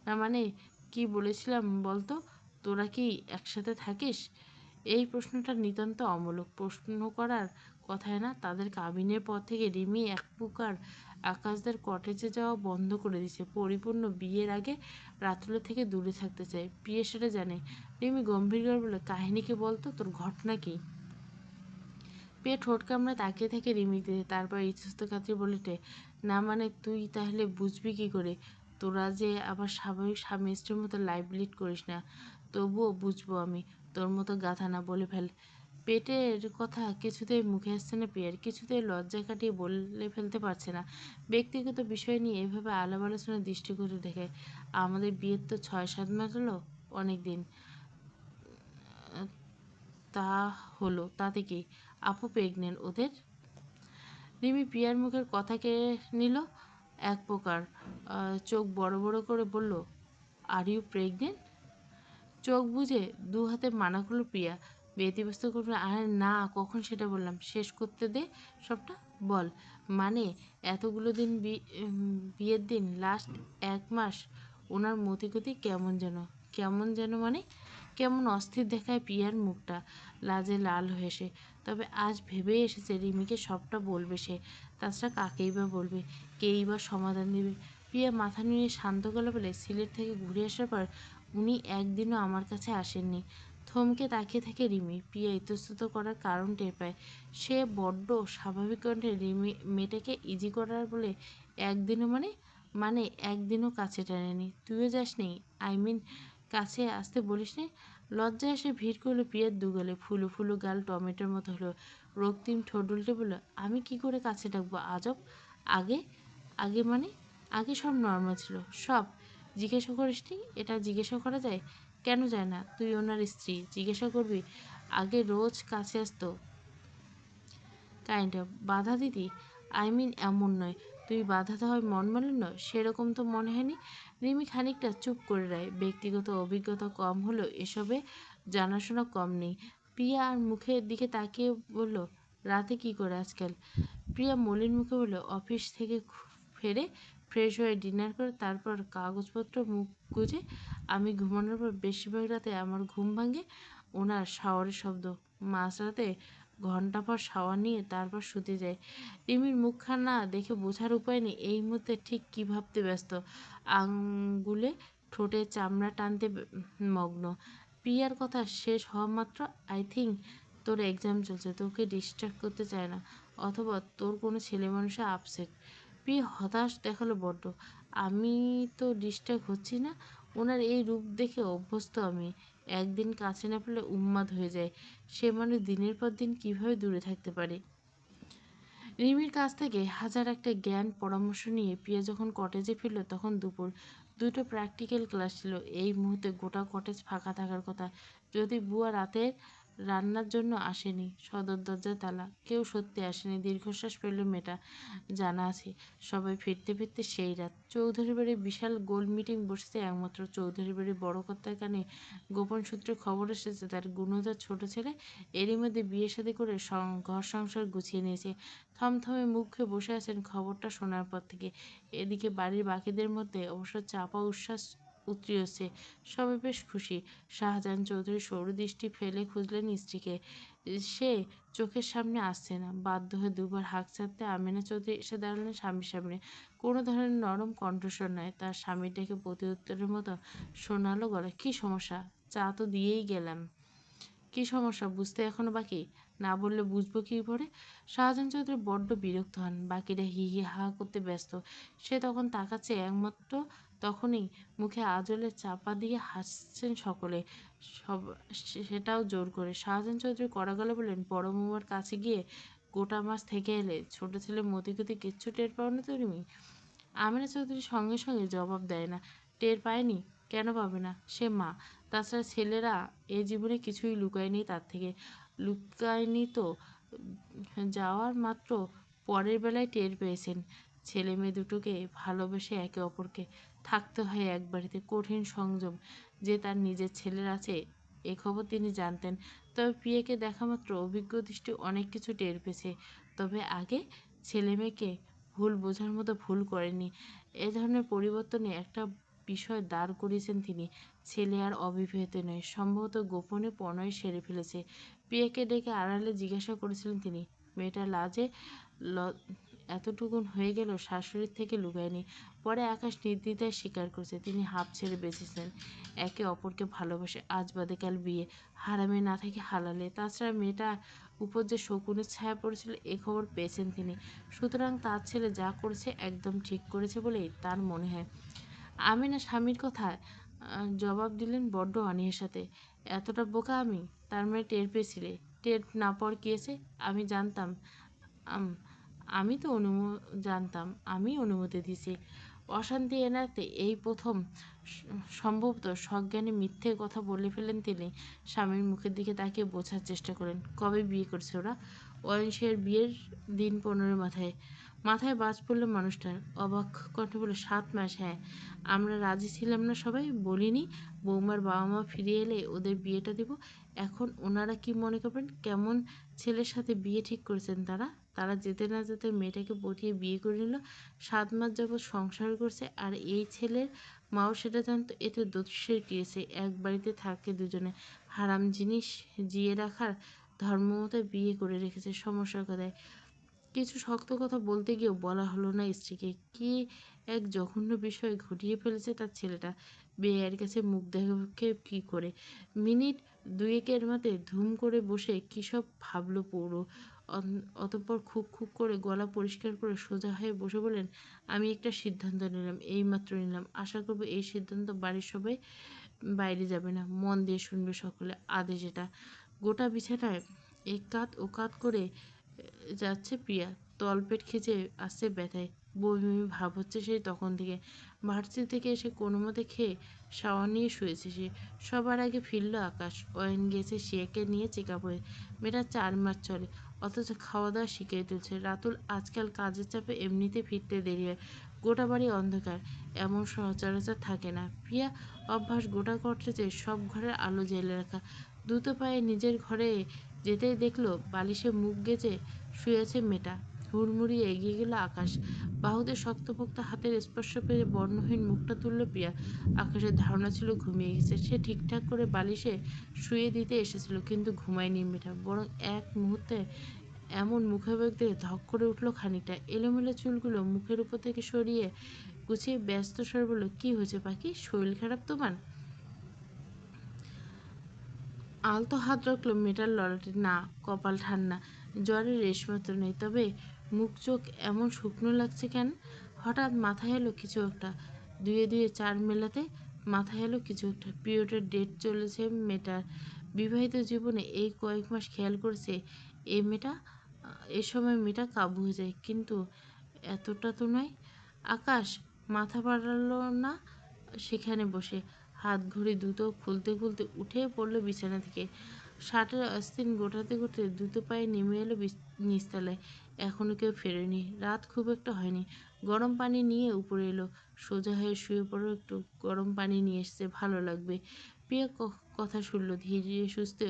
না মানে কি বলেছিলাম বলতো? তোরা কি একসাথে থাকিস? এই প্রশ্নটা নিতান্ত অমূলক, প্রশ্ন করার কথায় না। তাদের কাবিনের পর থেকে রিমি এক প্রকার আকাশদের কটেজে যাওয়া বন্ধ করে দিয়েছে। পরিপূর্ণ বিয়ের আগে রাতুলের থেকে দূরে থাকতে চায়। প্রিয়া সেটা জানে। রিমি গম্ভীর করে বলে, কাহিনীকে বলতো, তোর ঘটনা কি? প্রিয়া ঠোঁট কামড়ে তাকিয়ে থাকে রিমির দিকে, তারপর ইতস্ত খাতির বলে ওঠে, না মানে তুই তাহলে বুঝবি কি করে? তোরা যে আবার স্বাভাবিক স্বামী স্ত্রীর মতো লাইফ লিড করিস না। তবুও বুঝবো আমি, তোর মতো গাধা না। বলে ফেল। পেটের কথা কিছুতেই মুখে আসছে না প্রিয়ার, কিছুতেই লজ্জা কাটিয়ে বলে ফেলতে পারছে না। ব্যক্তিগত বিষয় নিয়ে এভাবে আলাপ আলোচনার দৃষ্টিকোণ দেখায়। আমাদের বিয়ের তো 6-7 মাস হলো। অনেক দিন। তা হলো, তাতে কি? আপু প্রেগনেন্ট ওদের? রিমি প্রিয়ার মুখের কথা কেড়ে নিল এক প্রকার। চোখ বড় বড় করে বলল, আর ইউ প্রেগনেন্ট? চোখ বুজে দু হাতে মানা করলো প্রিয়া। ব্যতিব্যস্ত করবে, আর না, কখন সেটা বললাম? শেষ করতে দে সবটা। বল। মানে এতগুলো দিন বিয়ের দিন লাস্ট 1 মাস ওনার মতিগতি কেমন যেন। কেমন যেন মানে? কেমন অস্থির দেখায় প্রিয়ার মুখটা, লাজে লাল হয়ে সে। তবে আজ ভেবেই এসেছে রিমিকে সবটা বলবে সে। তাছাড়া কাকেই বা বলবে, কেই বা সমাধান দেবে? প্রিয়া মাথা নিয়ে শান্ত গলা বলে, সিলেট থেকে ঘুরে আসার পর উনি একদিনও আমার কাছে আসেননি। থমকে তাকিয়ে থাকে রিমি। প্রিয়া ইতস্তত করার কারণ টের পায়। সে বড্ড স্বাভাবিক কণ্ঠে রিমি মেয়েটাকে ইজি করার বলে, একদিনও মানে? মানে একদিনও কাছে টানেনি? তুইও যাসনি? আই মিন কাছে আসতে বলিসনি? লজ্জায় এসে ভিড় করলো প্রিয়ার দুগালে। ফুলো ফুলো গাল টমেটোর মতো হলো। রক্তিম ঠোঁট উল্টে বলল, আমি কি করে কাছে ডাকবো? আজব। আগে? আগে মানে? আগে সব নর্মাল ছিল। সব জিজ্ঞাসা করিসনি? এটা জিজ্ঞাসা করা যায়? কেন যায় না? তুই ওনার স্ত্রী, জিজ্ঞাসা করবি? আগে রোজ কাছে আসতো। কাইন্ড অফ বাধা দিতি? আই মিন এমন নয়, তুই বাধা দেওয়ায় মন মালিন্য সেরকম তো মনে হয়নি। রিমি খানিকটা চুপ করে রয়। ব্যক্তিগত অভিজ্ঞতা কম হলেও এসবে জানাশোনা কম নেই। প্রিয়া আর মুখের দিকে তাকিয়ে বলল, রাতে কি করে আজকাল? প্রিয়া মলিন মুখে বলল, অফিস থেকে ফেরে ফ্রেশ হয়ে ডিনার করে তারপর কাগজপত্র মুখ গুজে আমি ঘুমানোর পর বেশিরভাগ রাতে আমার ঘুম ভাঙে ওনার শাওয়ারের শব্দ। মাঝরাতে ঘন্টা পর শাওয়ার নিয়ে তারপর শুতে যায়। রিমির মুখখানা দেখে বোঝার উপায় নেই এই মুহূর্তে ঠিক কী ভাবতে ব্যস্ত। আঙ্গুলে ঠোঁটে চামড়া টানতে মগ্ন। প্রিয়ার কথা শেষ হওয়া মাত্র, আই থিঙ্ক তোর এক্সাম চলছে, তোকে ডিস্ট্রাক্ট করতে চায় না, অথবা তোর কোনো ছেলে মানুষে আপসেট। প্রিয়া হতাশ দেখালো বড্ড। আমি তো ডিস্ট্রাক্ট হচ্ছি না, ওনার এই রূপ দেখে অভ্যস্ত আমি। একদিন কাছে না পেলে উন্মাদ হয়ে যায়। সে মানুষ দিনের পর দিন কিভাবে দূরে থাকতে পারে? রিমির কাছ থেকে হাজার একটা জ্ঞান পরামর্শ নিয়ে প্রিয়া যখন কটেজে ফিরল তখন দুপুর। দুটো প্র্যাকটিক্যাল ক্লাস ছিল। এই মুহূর্তে গোটা কটেজ ফাঁকা থাকার কথা, যদি বুয়া রাতের রান্নার জন্য আসেনি। সদর দরজায় তালা, কেউ সত্যি আসেনি। দীর্ঘশ্বাস ফেলল মেয়েটা। জানা আছে সবাই ফিরতে ফিরতে সেই রাত। চৌধুরী বাড়ির বিশাল গোল মিটিং বসেছে একমাত্র চৌধুরী বাড়ির বড় কর্তার কানে গোপন সূত্রে খবর এসেছে তার গুণধর ছোট ছেলে এরই মধ্যে বিয়ে শাদী করে ঘর সংসার গুছিয়ে নিয়েছে। থমথমে মুখে বসে আছেন খবরটা শোনার পর থেকে। এদিকে বাড়ির বাকিদের মধ্যে অবশ্য চাপা উচ্ছ্বাস উতরে হচ্ছে। সবাই বেশ খুশি। শাহজাহান চৌধুরী সরু দৃষ্টি ফেলে খুঁজলেন স্ত্রীকে। সে চোখের সামনে আসছে না। বাধ্য হয়ে দুবার হাঁক ছাড়তে আমেনা চৌধুরী এসে দাঁড়ালেন স্বামীর সামনে। কোনো ধরনের নরম কণ্ঠস্বর নয়, তার স্বামীর ডেকে প্রতি উত্তরের মতো শোনালো গলা, কি সমস্যা? চা তো দিয়েই গেলাম। কি সমস্যা বুঝতে এখনো বাকি? না বললে বুঝবো কী করে? শাহজাহান চৌধুরী বড্ড বিরক্ত হন। বাকিরা হি হি হা করতে ব্যস্ত। সে তখন তাকাচ্ছে একমাত্র তখনই মুখে আঁচলে চাপা দিয়ে হাসছেন সকলে, সব সেটাও জোর করে। শাহজাহান চৌধুরী কড়া গলা বললেন, বড় বৌমার কাছে গিয়ে গোটা মাস থেকে এলে, ছোট ছেলে মতিগতি কিচ্ছু টের পাও না তুমি? আমিনা চৌধুরী সঙ্গে সঙ্গে জবাব দেয় না। টের পায়নি? কেন পাবে না? সে মা। তাছাড়া ছেলেরা এ জীবনে কিছুই লুকায়নি তার থেকে। লুকায়নি তো যাওয়ার মাত্র পরের বেলায় টের পেয়েছেন ছেলে মেয়ে দুটোকে ভালোবেসে একে অপরকে। থাকতে হয় এক বাড়িতে। কঠিন সংযম যে তার নিজের ছেলের আছে এ খবর তিনি জানতেন। তবে প্রিয়াকে দেখা মাত্র অভিজ্ঞ দৃষ্টি অনেক কিছু টের পেয়েছে। তবে আগে ছেলে মেয়েকে ভুল বোঝার মতো ভুল করেনি। এ ধরনের পরিবর্তনে একটা বিষয় দাঁড় করিয়েছেন তিনি। ছেলে আর অবিবাহিত নয়, সম্ভবত গোপনে প্রণয় সেরে ফেলেছে। প্রিয়াকে ডেকে আড়ালে জিজ্ঞাসা করেছিলেন তিনি। মেয়েটা লাজে এতটুকুন হয়ে গেল শাশুড়ির থেকে লুকায়নি। পরে আকাশ নির্দ্বিধায় স্বীকার করেছে তিনি হাঁপ ছেড়ে বেঁচেছেন। একে অপরকে ভালোবাসে, আজ বাদে কাল বিয়ে, হারামে না থাকে হালালে। তাছাড়া মেয়েটা উপর যে শকুনের ছায়া পড়েছিল এ খবর পেয়েছেন তিনি। সুতরাং তার ছেলে যা করেছে একদম ঠিক করেছে বলেই তার মনে হয়। আমিনা স্বামীর কথা জবাব দিলেন বড্ড অনীহার সাথে। এতটা বোকা আমি? তার মানে টের পেয়েছিলে? টের না পাওয়ার কি আছে? আমি জানতাম। আম- আমি তো জানতাম, আমি অনুমতি দিয়েছি। অশান্তি এড়াতে এই প্রথম সম্ভবত সজ্ঞানে মিথ্যে কথা বলে ফেলেন তিনি। স্বামীর মুখের দিকে তাকিয়ে বোঝার চেষ্টা করেন। কবে বিয়ে করছে ওরা? অয়নসের বিয়ের দিন 15 মাথায়। মাথায় বাজ পড়ল মানুষটার। অবাক কণ্ঠে বলে, 7 মাস? হ্যাঁ। আমরা রাজি ছিলাম না সবাই? বলিনি বৌমার বাবা মা ফিরে এলে ওদের বিয়েটা দিব? এখন ওনারা কি মনে করবেন? কেমন ছেলের সাথে বিয়ে ঠিক করেছেন তারা? তারা যেতে না যেতে মেয়েটাকে পটিয়ে বিয়ে করে নিল। 7 মাস যাবৎ সংসার করছে। আর এই ছেলের মাও সেটা জানতো। এতে দোষের কি আছে? এক বাড়িতে থাকে দুজনে, হারাম জিনিস জিয়ে রাখার ধর্মমতে বিয়ে করে রেখেছে। সমস্যা কোথায়? কিছু শক্ত কথা বলতে গিয়েও বলা হলো না স্ত্রীকে। কি এক জঘন্য বিষয় ঘটিয়ে ফেলেছে তার ছেলেটা। বেয়ের কাছে মুখ দেখে কি করে? মিনিট দুয়েকের মাথায় ধুম করে বসে কী সব ভাবলো পৌর। অতঃপর খুক খুক করে গলা পরিষ্কার করে সোজা হয়ে বসে বললেন, আমি একটা সিদ্ধান্ত নিলাম, এইমাত্র নিলাম। আশা করবো এই সিদ্ধান্ত বাড়ির সবাই বাইরে যাবে না, মন দিয়ে শুনবে সকলে। আদেশ এটা। গোটা বিছানায় এক কাত ও কাত করে যাচ্ছে প্রিয়া। তলপেট খিচে আসছে ব্যথায়। বমি ভাব হচ্ছে সেই তখন থেকে। ভার্সিটি থেকে এসে কোনো মতে খেয়ে শাওয়ার নিয়ে শুয়েছে সে। সবার আগে ফিরল আকাশ। অয়ন গেছে শিয়াকে নিয়ে চেক আপ হয়ে। মেয়েটা 4 মাস চলে, অথচ খাওয়া দাওয়া শিখিয়ে তুলছে। রাতুল আজকাল কাজের চাপে এমনিতে ফিরতে দেরি হয়। গোটা বাড়ি অন্ধকার, এমন সচরাচর থাকে না। প্রিয়া অভ্যাস গোটা কটেজে সব ঘরের আলো জ্বেলে রাখা। দ্রুত পায়ে নিজের ঘরে যেতেই দেখলো বালিশে মুখ গেজে শুয়েছে মেয়েটা। হুড়মুড়িয়ে এগিয়ে গেল আকাশ। বাহুতে শক্তপোক্ত হাতের স্পর্শ পেয়ে বর্ণহীন মুখটা তুলল প্রিয়া। আকাশের ধারণা ছিল ঘুমিয়ে গেছে। সে ঠিকঠাক করে বালিশে শুয়ে দিতে এসেছিল, কিন্তু ঘুমায়নি মেয়েটা, বরং এক মুহূর্তে এমন মুখাবেগ দিয়ে ধক করে উঠল খানিকটা। এলোমেলো চুলগুলো মুখের উপর থেকে সরিয়ে গুছিয়ে ব্যস্ত স্বরে বলল, কি হয়েছে পাখি? শরীর খারাপ তোমার? আলতো হাত রাখলো মেয়েটার ললাটে। না, কপাল ঠান্ডা, জ্বরের রেশমাত্র নেই। তবে মুখ চোখ এমন শুকনো লাগছে কেন? হঠাৎ মাথায় এলো কিছু একটা। দুয়ে দুয়ে 4 মেলাতে মাথায় এলো কিছু একটা। পিরিয়ডের ডেট চলেছে মেয়েটার। বিবাহিত জীবনে এই কয়েক মাস খেয়াল করেছে এই মেয়েটা, এ সময় মেয়েটা কাবু হয়ে যায়। কিন্তু এতটা তো নয়। আকাশ মাথা বাড়ালো না সেখানে বসে। হাত ঘড়ি দ্রুত খুলতে খুলতে উঠে পড়ল বিছানা থেকে। শার্টের আস্তিন গোটাতে গোটাতে দ্রুত পায়ে নেমে এলো নিচতলায়। এখনো কেউ ফেরেনি। রাত খুব একটা হয়নি। গরম পানি নিয়ে উপরে এলো। সোজা হয়ে শুয়ে পড়ো একটু, গরম পানি নিয়ে এসছে, ভালো লাগবে। প্রিয়া কথা শুনল। ধীরে সুস্থে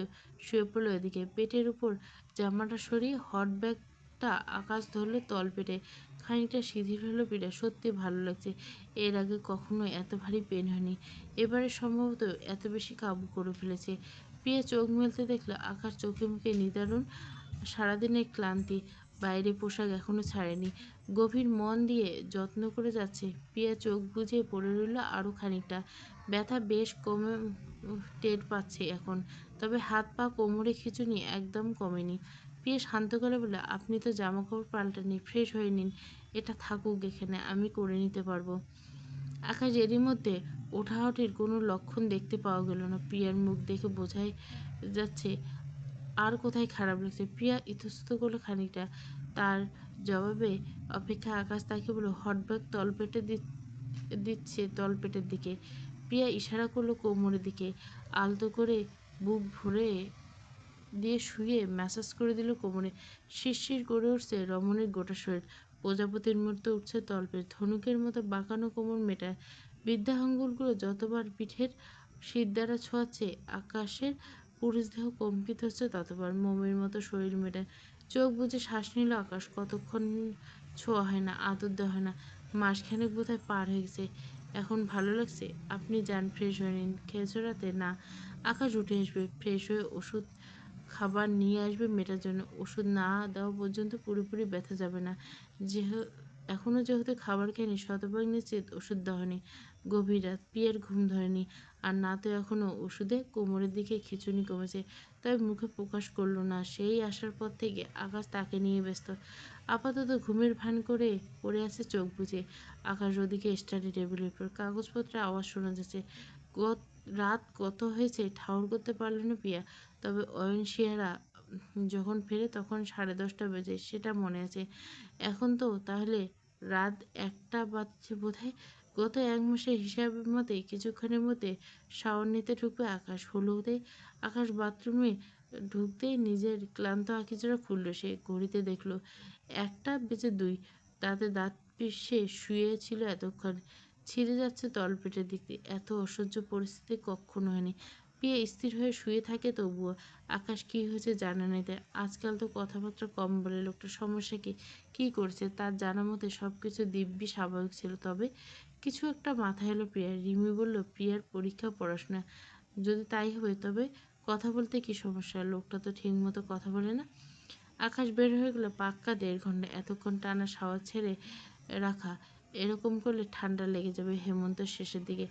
শুয়ে পড়লো এদিকে। পেটের উপর জামাটা সরিয়ে হট ব্যাগটা আকাশ ধরলো তলপেটে। খানিকটা শিথিল হলো পিঠা। সত্যি ভালো লাগছে। এর আগে কখনো এত ভারী পেন হয়নি। এবারে সম্ভবত এত বেশি কাবু করে ফেলেছে। প্রিয়া চোখ মেলতে দেখলো আকাশ চোখে মুখে নিদারুণ। সারাদিনের ক্লান্তি, বাইরে পোশাক এখনো ছাড়েনি। গভীর মন দিয়ে যত্ন করে যাচ্ছে। প্রিয়া চোখ বুজে পড়ে রইল আরও খানিকটা। ব্যথা বেশ কমে টের পাচ্ছে এখন। তবে হাত পা কোমরে খিঁচুনি একদম কমেনি। প্রিয়া শান্ত গলায় বলল, আপনি তো জামা কাপড় পাল্টাননি, ফ্রেশ হয়ে নিন। এটা থাকুক এখানে, আমি করে নিতে পারবো। আকাশ এরই মধ্যে ওঠাওঠির কোনো লক্ষণ দেখতে পাওয়া গেল না। প্রিয়ার মুখ দেখে বোঝাই যাচ্ছে আর কোথায় খারাপ লাগছে। প্রিয়া ইতস্তত করলো খানিকটা। তার জবাবে অপেক্ষা আকাশ তাকে বলল, হটব্যাগ তলপেটে দিচ্ছে তলপেটের দিকে। প্রিয়া ইশারা করলো কোমরের দিকে। আলতো করে বুক ভরে দিয়ে শুয়ে ম্যাসাজ করে দিল কোমরে। শিরশির করে উঠছে রমণীর গোটা শরীর। প্রজাপতির মতো উঠছে তলপেট। ধনুকের মতো বাঁকানো কোমর মেয়েটা বৃদ্ধাঙ্গুলগুলো যতবার পিঠের শীত দ্বারা ছোঁয়াচ্ছে, আকাশের পুরুষ দেহ কম্পিত হচ্ছে ততবার। মোমের মতো শরীর মেটে চোখ বুজে শ্বাস নিল আকাশ। কতক্ষণ ছোঁয়া হয় না, আদর দেওয়া হয় না। মাসখানেক বোধহয় পার হয়ে গেছে। এখন ভালো লাগছে? আপনি যান, ফ্রেশ হয়ে নিন। খেয়েছো রাতে? না। আকাশ উঠে আসবে, ফ্রেশ হয়ে ওষুধ খাবার নিয়ে আসবে মেয়েটার জন্য। ওষুধ না দেওয়া পর্যন্ত পুরোপুরি ব্যথা যাবে না। যেহেতু খাবার খেয়নি, শতভাগ নিশ্চিত ওষুধ দেওয়া হয়নি। গভীর রাত, পিয়ের ঘুম ধরেনি। আর না তো এখনো ওষুধে কোমরের দিকে খিঁচুনি কমেছে। তবে মুখে প্রকাশ করলো না। সেই আসার পর থেকে আকাশ তাকে নিয়ে ব্যস্ত। আপাতত ঘুমের ভান করে পড়ে আছে চোখ বুজে। আকাশ ওদিকে স্টাডি টেবিলের উপর কাগজপত্রের আওয়াজ শোনা যাচ্ছে। রাত কত হয়েছে ঠাউর করতে পারল না পিয়া। তবে অয়নশিয়ারা যখন ফেরে তখন 10:30 বেজে, সেটা মনে আছে। এখন তো তাহলে রাত 1টা বাজছে বোধহয়। গত 1 মাসের হিসাব মতে কিছুক্ষণের মধ্যে শাওয়ার নিতে ঢুকবে আকাশ। হলুদে আকাশ বাথরুমে ঢুকতেই নিজের ক্লান্ত আঁখিজোড়া খুলল সে। ঘড়িতে দেখল 1টা বেজে 2। তাতে দাঁত পিষে শুয়ে ছিল এতক্ষণ। ছিঁড়ে যাচ্ছে তলপেটের দিক দিয়ে। এত অসহ্য পরিস্থিতি কখনো হয়নি। পিয়ে স্থির হয়ে শুয়ে থাকে তবুও। আকাশ কি হয়েছে জানা নেই তার। আজকাল তো কথাবার্তা কম বলে। লোকটার সমস্যা কি, কি করছে? তার জানা মতে সবকিছু দিব্যি স্বাভাবিক ছিল। তবে কিছু একটা মাথায় এলো প্রিয়ার। রিমি বলল প্রিয়ার পরীক্ষা, পড়াশোনা। যদি তাই হবে তবে কথা বলতে কি সমস্যা? লোকটা তো ঠিক মতো কথা বলে না। আকাশ বের হয়ে গেল পাক্কা 1.5 ঘন্টা। এতক্ষণ টানা শাওয়ার ছেড়ে রাখা, এরকম করলে ঠান্ডা লেগে যাবে হেমন্তের শেষের দিকে।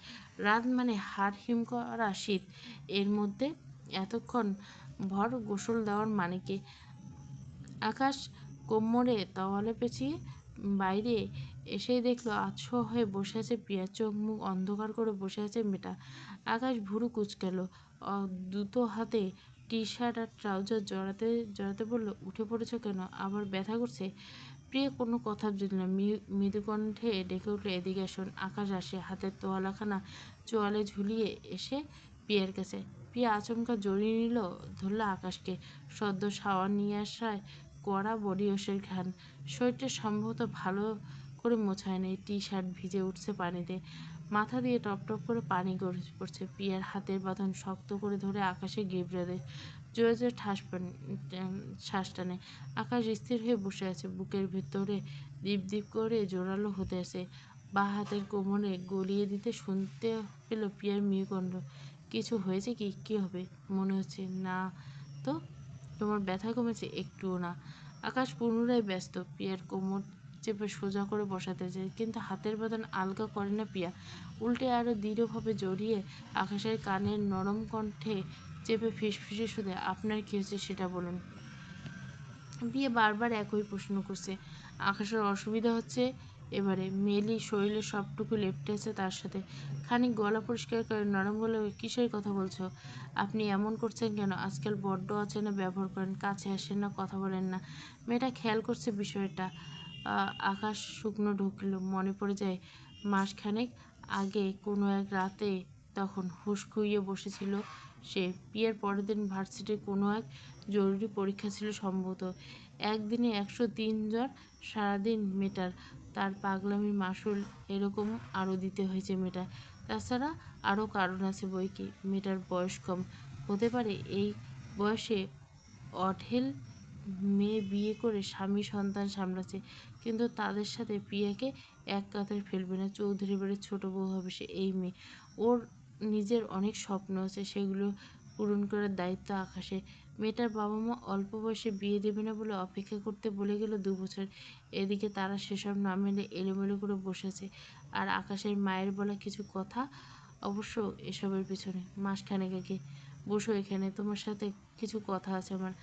রাত মানে হাড় হিম করা শীত, এর মধ্যে এতক্ষণ ভর গোসল দেওয়ার মানে কি? আকাশ কোমরে তোয়ালে পেঁচিয়ে বাইরে এসেই দেখলো আতশোয়া হয়ে বসে আছে প্রিয়া। চোখ মুখ অন্ধকার করে বসে আছে মেয়েটা। আকাশ ভুরু কুঁচকালো। দুটো হাতে টি শার্ট আর ট্রাউজার জড়াতে জড়াতে বলল, উঠে পড়েছ কেন? আবার ব্যথা করছে? প্রিয়া কোনো কথা বুঝল না। মৃদু কণ্ঠে ডেকে উঠল, এদিকে শোন। আকাশ আসে, হাতের তোয়ালাখানা চোয়ালে ঝুলিয়ে এসে প্রিয়ার কাছে। প্রিয়া আচমকা জড়িয়ে নিল, ধরল আকাশকে। সদ্য শাওয়ার নিয়ে আসায় কড়া বডি ওয়াশের ঘ্রাণ। শরীরটা সম্ভবত ভালো করে মোছা হয়নি। টি শার্ট ভিজে উঠছে পানিতে। মাথা দিয়ে টপ টপ করে পানি গড়িয়ে পড়ছে। প্রিয়ার হাতের বাঁধন শক্ত করে ধরে আকাশে গিবড়ে দেয়। জোরে জোরে শ্বাস টানে। আকাশ স্থির হয়ে বসে আছে। বুকের ভেতরে দীপ দীপ করে জোরালো হতে আছে। বাঁ হাতের কোমরে গলিয়ে দিতে শুনতে পেল প্রিয়ার মিহিকণ্ঠ, কিছু হয়েছে কি? কি হবে? মনে হচ্ছে না তো। তোমার ব্যথা কমেছে? একটুও না। আকাশ পুনরায় ব্যস্ত। প্রিয়ার কোমর চেপে সোজা করে বসাতে চায়, কিন্তু হাতের বাঁধন আলগা করে না প্রিয়া। উল্টে আরো দৃঢ়ভাবে জড়িয়ে আকাশের কানের নরম কণ্ঠে চেপে ফিসফিসে শুধু, আপনার কি হয়েছে সেটা বলুন। প্রিয়া বারবার একই প্রশ্ন করছে। আকাশের অসুবিধা হচ্ছে এবারে। মেলি শরীরের সবটুকু লেপ্টে আছে তার সাথে। খানিক গলা পরিষ্কার করে নরম বলে, কিসের কথা বলছো? আপনি এমন করছেন কেন? আজকাল বড্ড অচেনা ব্যবহার করেন, কাছে আসেন না, কথা বলেন না। মেয়েটা খেয়াল করছে বিষয়টা। আকাশ শুকনো ঢুকলো। মনে পড়ে যায় মাসখানেক আগে কোনো এক রাতে তখন হুঁশ খুইয়ে বসেছিল সে। বিয়ের পরের দিন ভার্সিটির কোনো এক জরুরি পরীক্ষা ছিল সম্ভবত। একদিনে 103 জ্বর। সারাদিন মেটার। তার পাগলামির মাসুল এরকম আরও দিতে হয়েছে মেয়েটা। তাছাড়া আরও কারণ আছে বইকি। মেয়েটার বয়স কম। হতে পারে এই বয়সে অঢেল মেয়ে বিয়ে করে স্বামী সন্তান সামলাচ্ছে, কিন্তু তাদের সাথে প্রিয়াকে এক কাতারে ফেলবে না। চৌধুরী বাড়ির ছোট বউ হবে সে। এই মেয়ে, ওর নিজের অনেক স্বপ্ন আছে, সেগুলো পূরণ করার দায়িত্ব আকাশের। মেয়েটার বাবা মা অল্প বয়সে বিয়ে দেবে না বলে অপেক্ষা করতে বলে গেল 2 বছর। এদিকে তারা সেসব না মেনে এলোমেলো করে বসেছে। আর আকাশের মায়ের বলা কিছু কথা অবশ্য এসবের পিছনে। মাসখানেক আগে, বসো এখানে, তোমার সাথে কিছু কথা আছে আমার।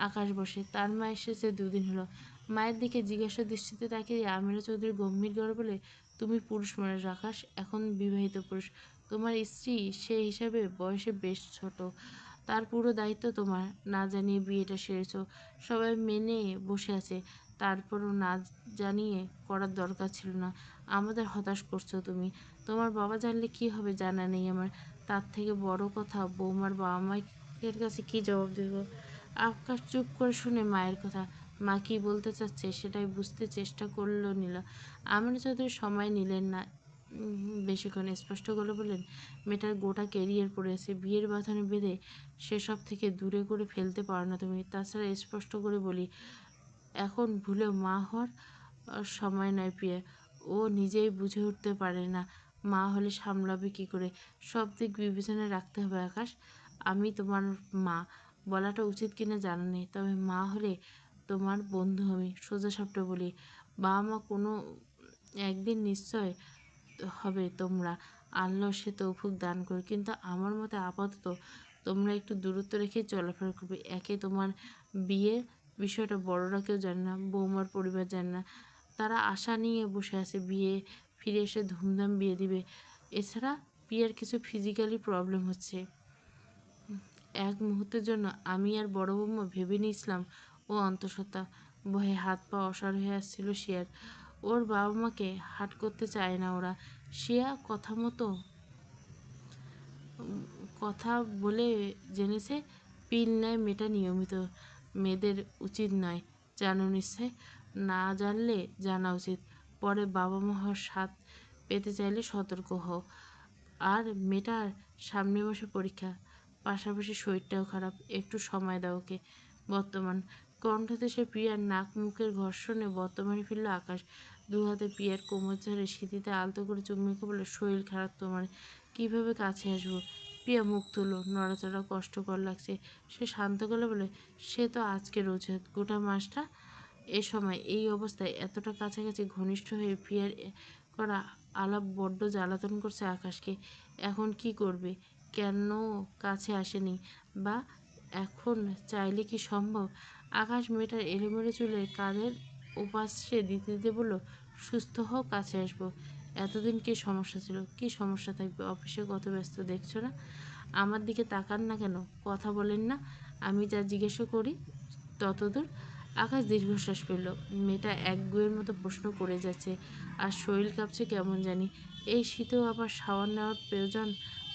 আকাশ বসে। তার মা এসেছে 2 দিন হলো। মায়ের দিকে জিজ্ঞাসা দৃষ্টিতে তাকিয়ে আমিরা চৌধুরী গম্ভীর গড়ে বলে, তুমি পুরুষ মানুষ আকাশ, এখন বিবাহিত পুরুষ। তোমার স্ত্রী সে হিসাবে বয়সে বেশ ছোট। তার পুরো দায়িত্ব তোমার। না জানিয়ে বিয়েটা সেরেছ, সবাই মেনে বসে আছে। তারপরও না জানিয়ে করার দরকার ছিল না। আমাদের হতাশ করছো তুমি। তোমার বাবা জানলে কি হবে জানা নেই আমার। তার থেকে বড় কথা, বৌমার বাবা মায়ের কাছে কি জবাব দেব? আকাশ চুপ করে শুনে মায়ের কথা। মা কি বলতে চাচ্ছে সেটাই বুঝতে চেষ্টা করল নীলা। আমিনা চৌধুরী সময় নিলেন না। বেশিক্ষণ স্পষ্ট করে বললেন, মেয়েটার গোটা কেরিয়ার পড়ে আছে, বিয়ের বাঁধনে বেঁধে সেসব থেকে দূরে করে ফেলতে পারো না তুমি। তাছাড়া স্পষ্ট করে বলি, এখন ভুলেও মা হওয়ার সময় নয় প্রিয়া। ও নিজেই বুঝে উঠতে পারে না মা হলে সামলাবে কি করে। সব দিক বিবেচনায় রাখতে হবে আকাশ। আমি তোমার মা বলাটা উচিত কিনা জানা নেই, তবে মা হলে তোমার বন্ধু আমি। সোজা সাপটা বলি, বাবা মা কোনো একদিন নিশ্চয় হবে তোমরা। আল্লাহ সে তৌফিক দান করে, কিন্তু আমার মতে আপাতত তোমরা একটু দূরত্ব রেখে চলাফেরা করবে। একে তোমার বিয়ের বিষয়টা বড়রা কেউ জানে না, বৌমার পরিবার জানে না। তারা আশা নিয়ে বসে আছে বিয়ে ফিরে এসে ধুমধাম বিয়ে দিবে। এছাড়া বিয়ের কিছু ফিজিক্যালি প্রবলেম হচ্ছে। এক মুহূর্তের জন্য আমি আর বড় বৌমা ভেবে নিয়েছিলাম ও অন্তঃসত্ত্বা। ভয়ে হাত পা অসাড় হয়ে আসছিল শিয়ার। ওর বাবা মাকে হাট করতে চায় না ওরা। শিয়া কথা বলে জেনেছে পিল নেয় মেয়েটা নিয়মিত। মেয়েদের উচিত নয়, জানো নিশ্চয়। না জানলে জানা উচিত। পরে বাবা মা হওয়ার স্বাদ পেতে চাইলে সতর্ক হও। আর মেয়েটার সামনে বসে পরীক্ষা, পাশাপাশি শরীরটাও খারাপ, একটু সময় দাও ওকে। বর্তমান কণ্ঠদেশে প্রিয়ার নাক মুখের ঘর্ষণে বর্তমানে ফিরল আকাশ। দু হাতে প্রিয়ার কোমর ঝাড়ে সিঁথিতে আলতো করে চুমুকে বলে, শরীর খারাপ তোমার, কিভাবে কাছে আসবো। প্রিয়া মুখ তুলল, নড়াচড়া কষ্টকর লাগছে। সে শান্ত গলা বলে, সে তো আজকে রোজহাত গোটা মাসটা এ সময় এই অবস্থায় এতটা কাছাকাছি ঘনিষ্ঠ হয়ে প্রিয়ার করা আলাপ বড্ড জ্বালাতন করছে আকাশকে। এখন কি করবে? কেন কাছে আসেনি? বা এখন চাইলে কি সম্ভব? আকাশ মেয়েটার এলোমেলো চুলে কাঁধের ওপাশে দিতে দিতে বলল, সুস্থ হও, কাছে আসবো। এতদিন কি সমস্যা ছিল? কি সমস্যা থাকবে? অফিসে কত ব্যস্ত দেখছো না? আমার দিকে তাকান না কেন? কথা বলেন না? আমি যা জিজ্ঞেস করি ততদূর। আকাশ দীর্ঘশ্বাস ফেলল। মেয়েটা একগুঁয়ের মতো প্রশ্ন করে যাচ্ছে, আর শরীর কাঁপছে কেমন জানি। এই শীতেও আবার শাওয়ার নেওয়ার প্রয়োজন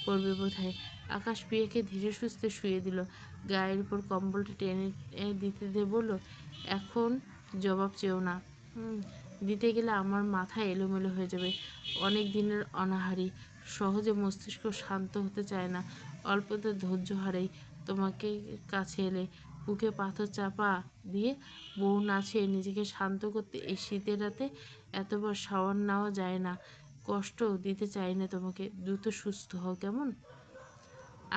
পড়বে বোধহয়। আকাশ প্রিয়াকে ধীরে সুস্থে শুয়ে দিল। গায়ের উপর কম্বলটা টেনে দিতে দিয়ে বলল, এখন জবাব চেও না। দিতে গেলে আমার মাথা এলোমেলো হয়ে যাবে। অনেক দিনের অনাহারি, সহজে মস্তিষ্ক শান্ত হতে চায় না। অল্পতে ধৈর্য হারাই। তোমাকে কাছে এলে বুকে পাথর চাপা দিয়ে বউ নাচিয়ে নিজেকে শান্ত করতে এই শীতের রাতে এতবার শাওয়ার নেওয়া যায় না। কষ্ট দিতে চাই না তোমাকে। দ্রুত সুস্থ হও কেমন?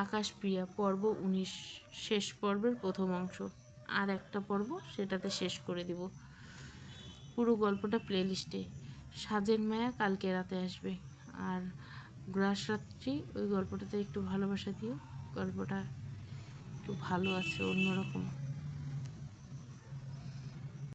আকাশপ্রিয়া পর্ব ১৯, শেষ পর্বের প্রথম অংশ। আর একটা পর্ব, সেটাতে শেষ করে দিব। পুরো গল্পটা প্লেলিস্টে। সাজের মায়া কালকে রাতে আসবে। আর গ্রাসরাত্রি, ওই গল্পটাতে একটু ভালোবাসা দিও। গল্পটা একটু ভালো আছে, অন্যরকম।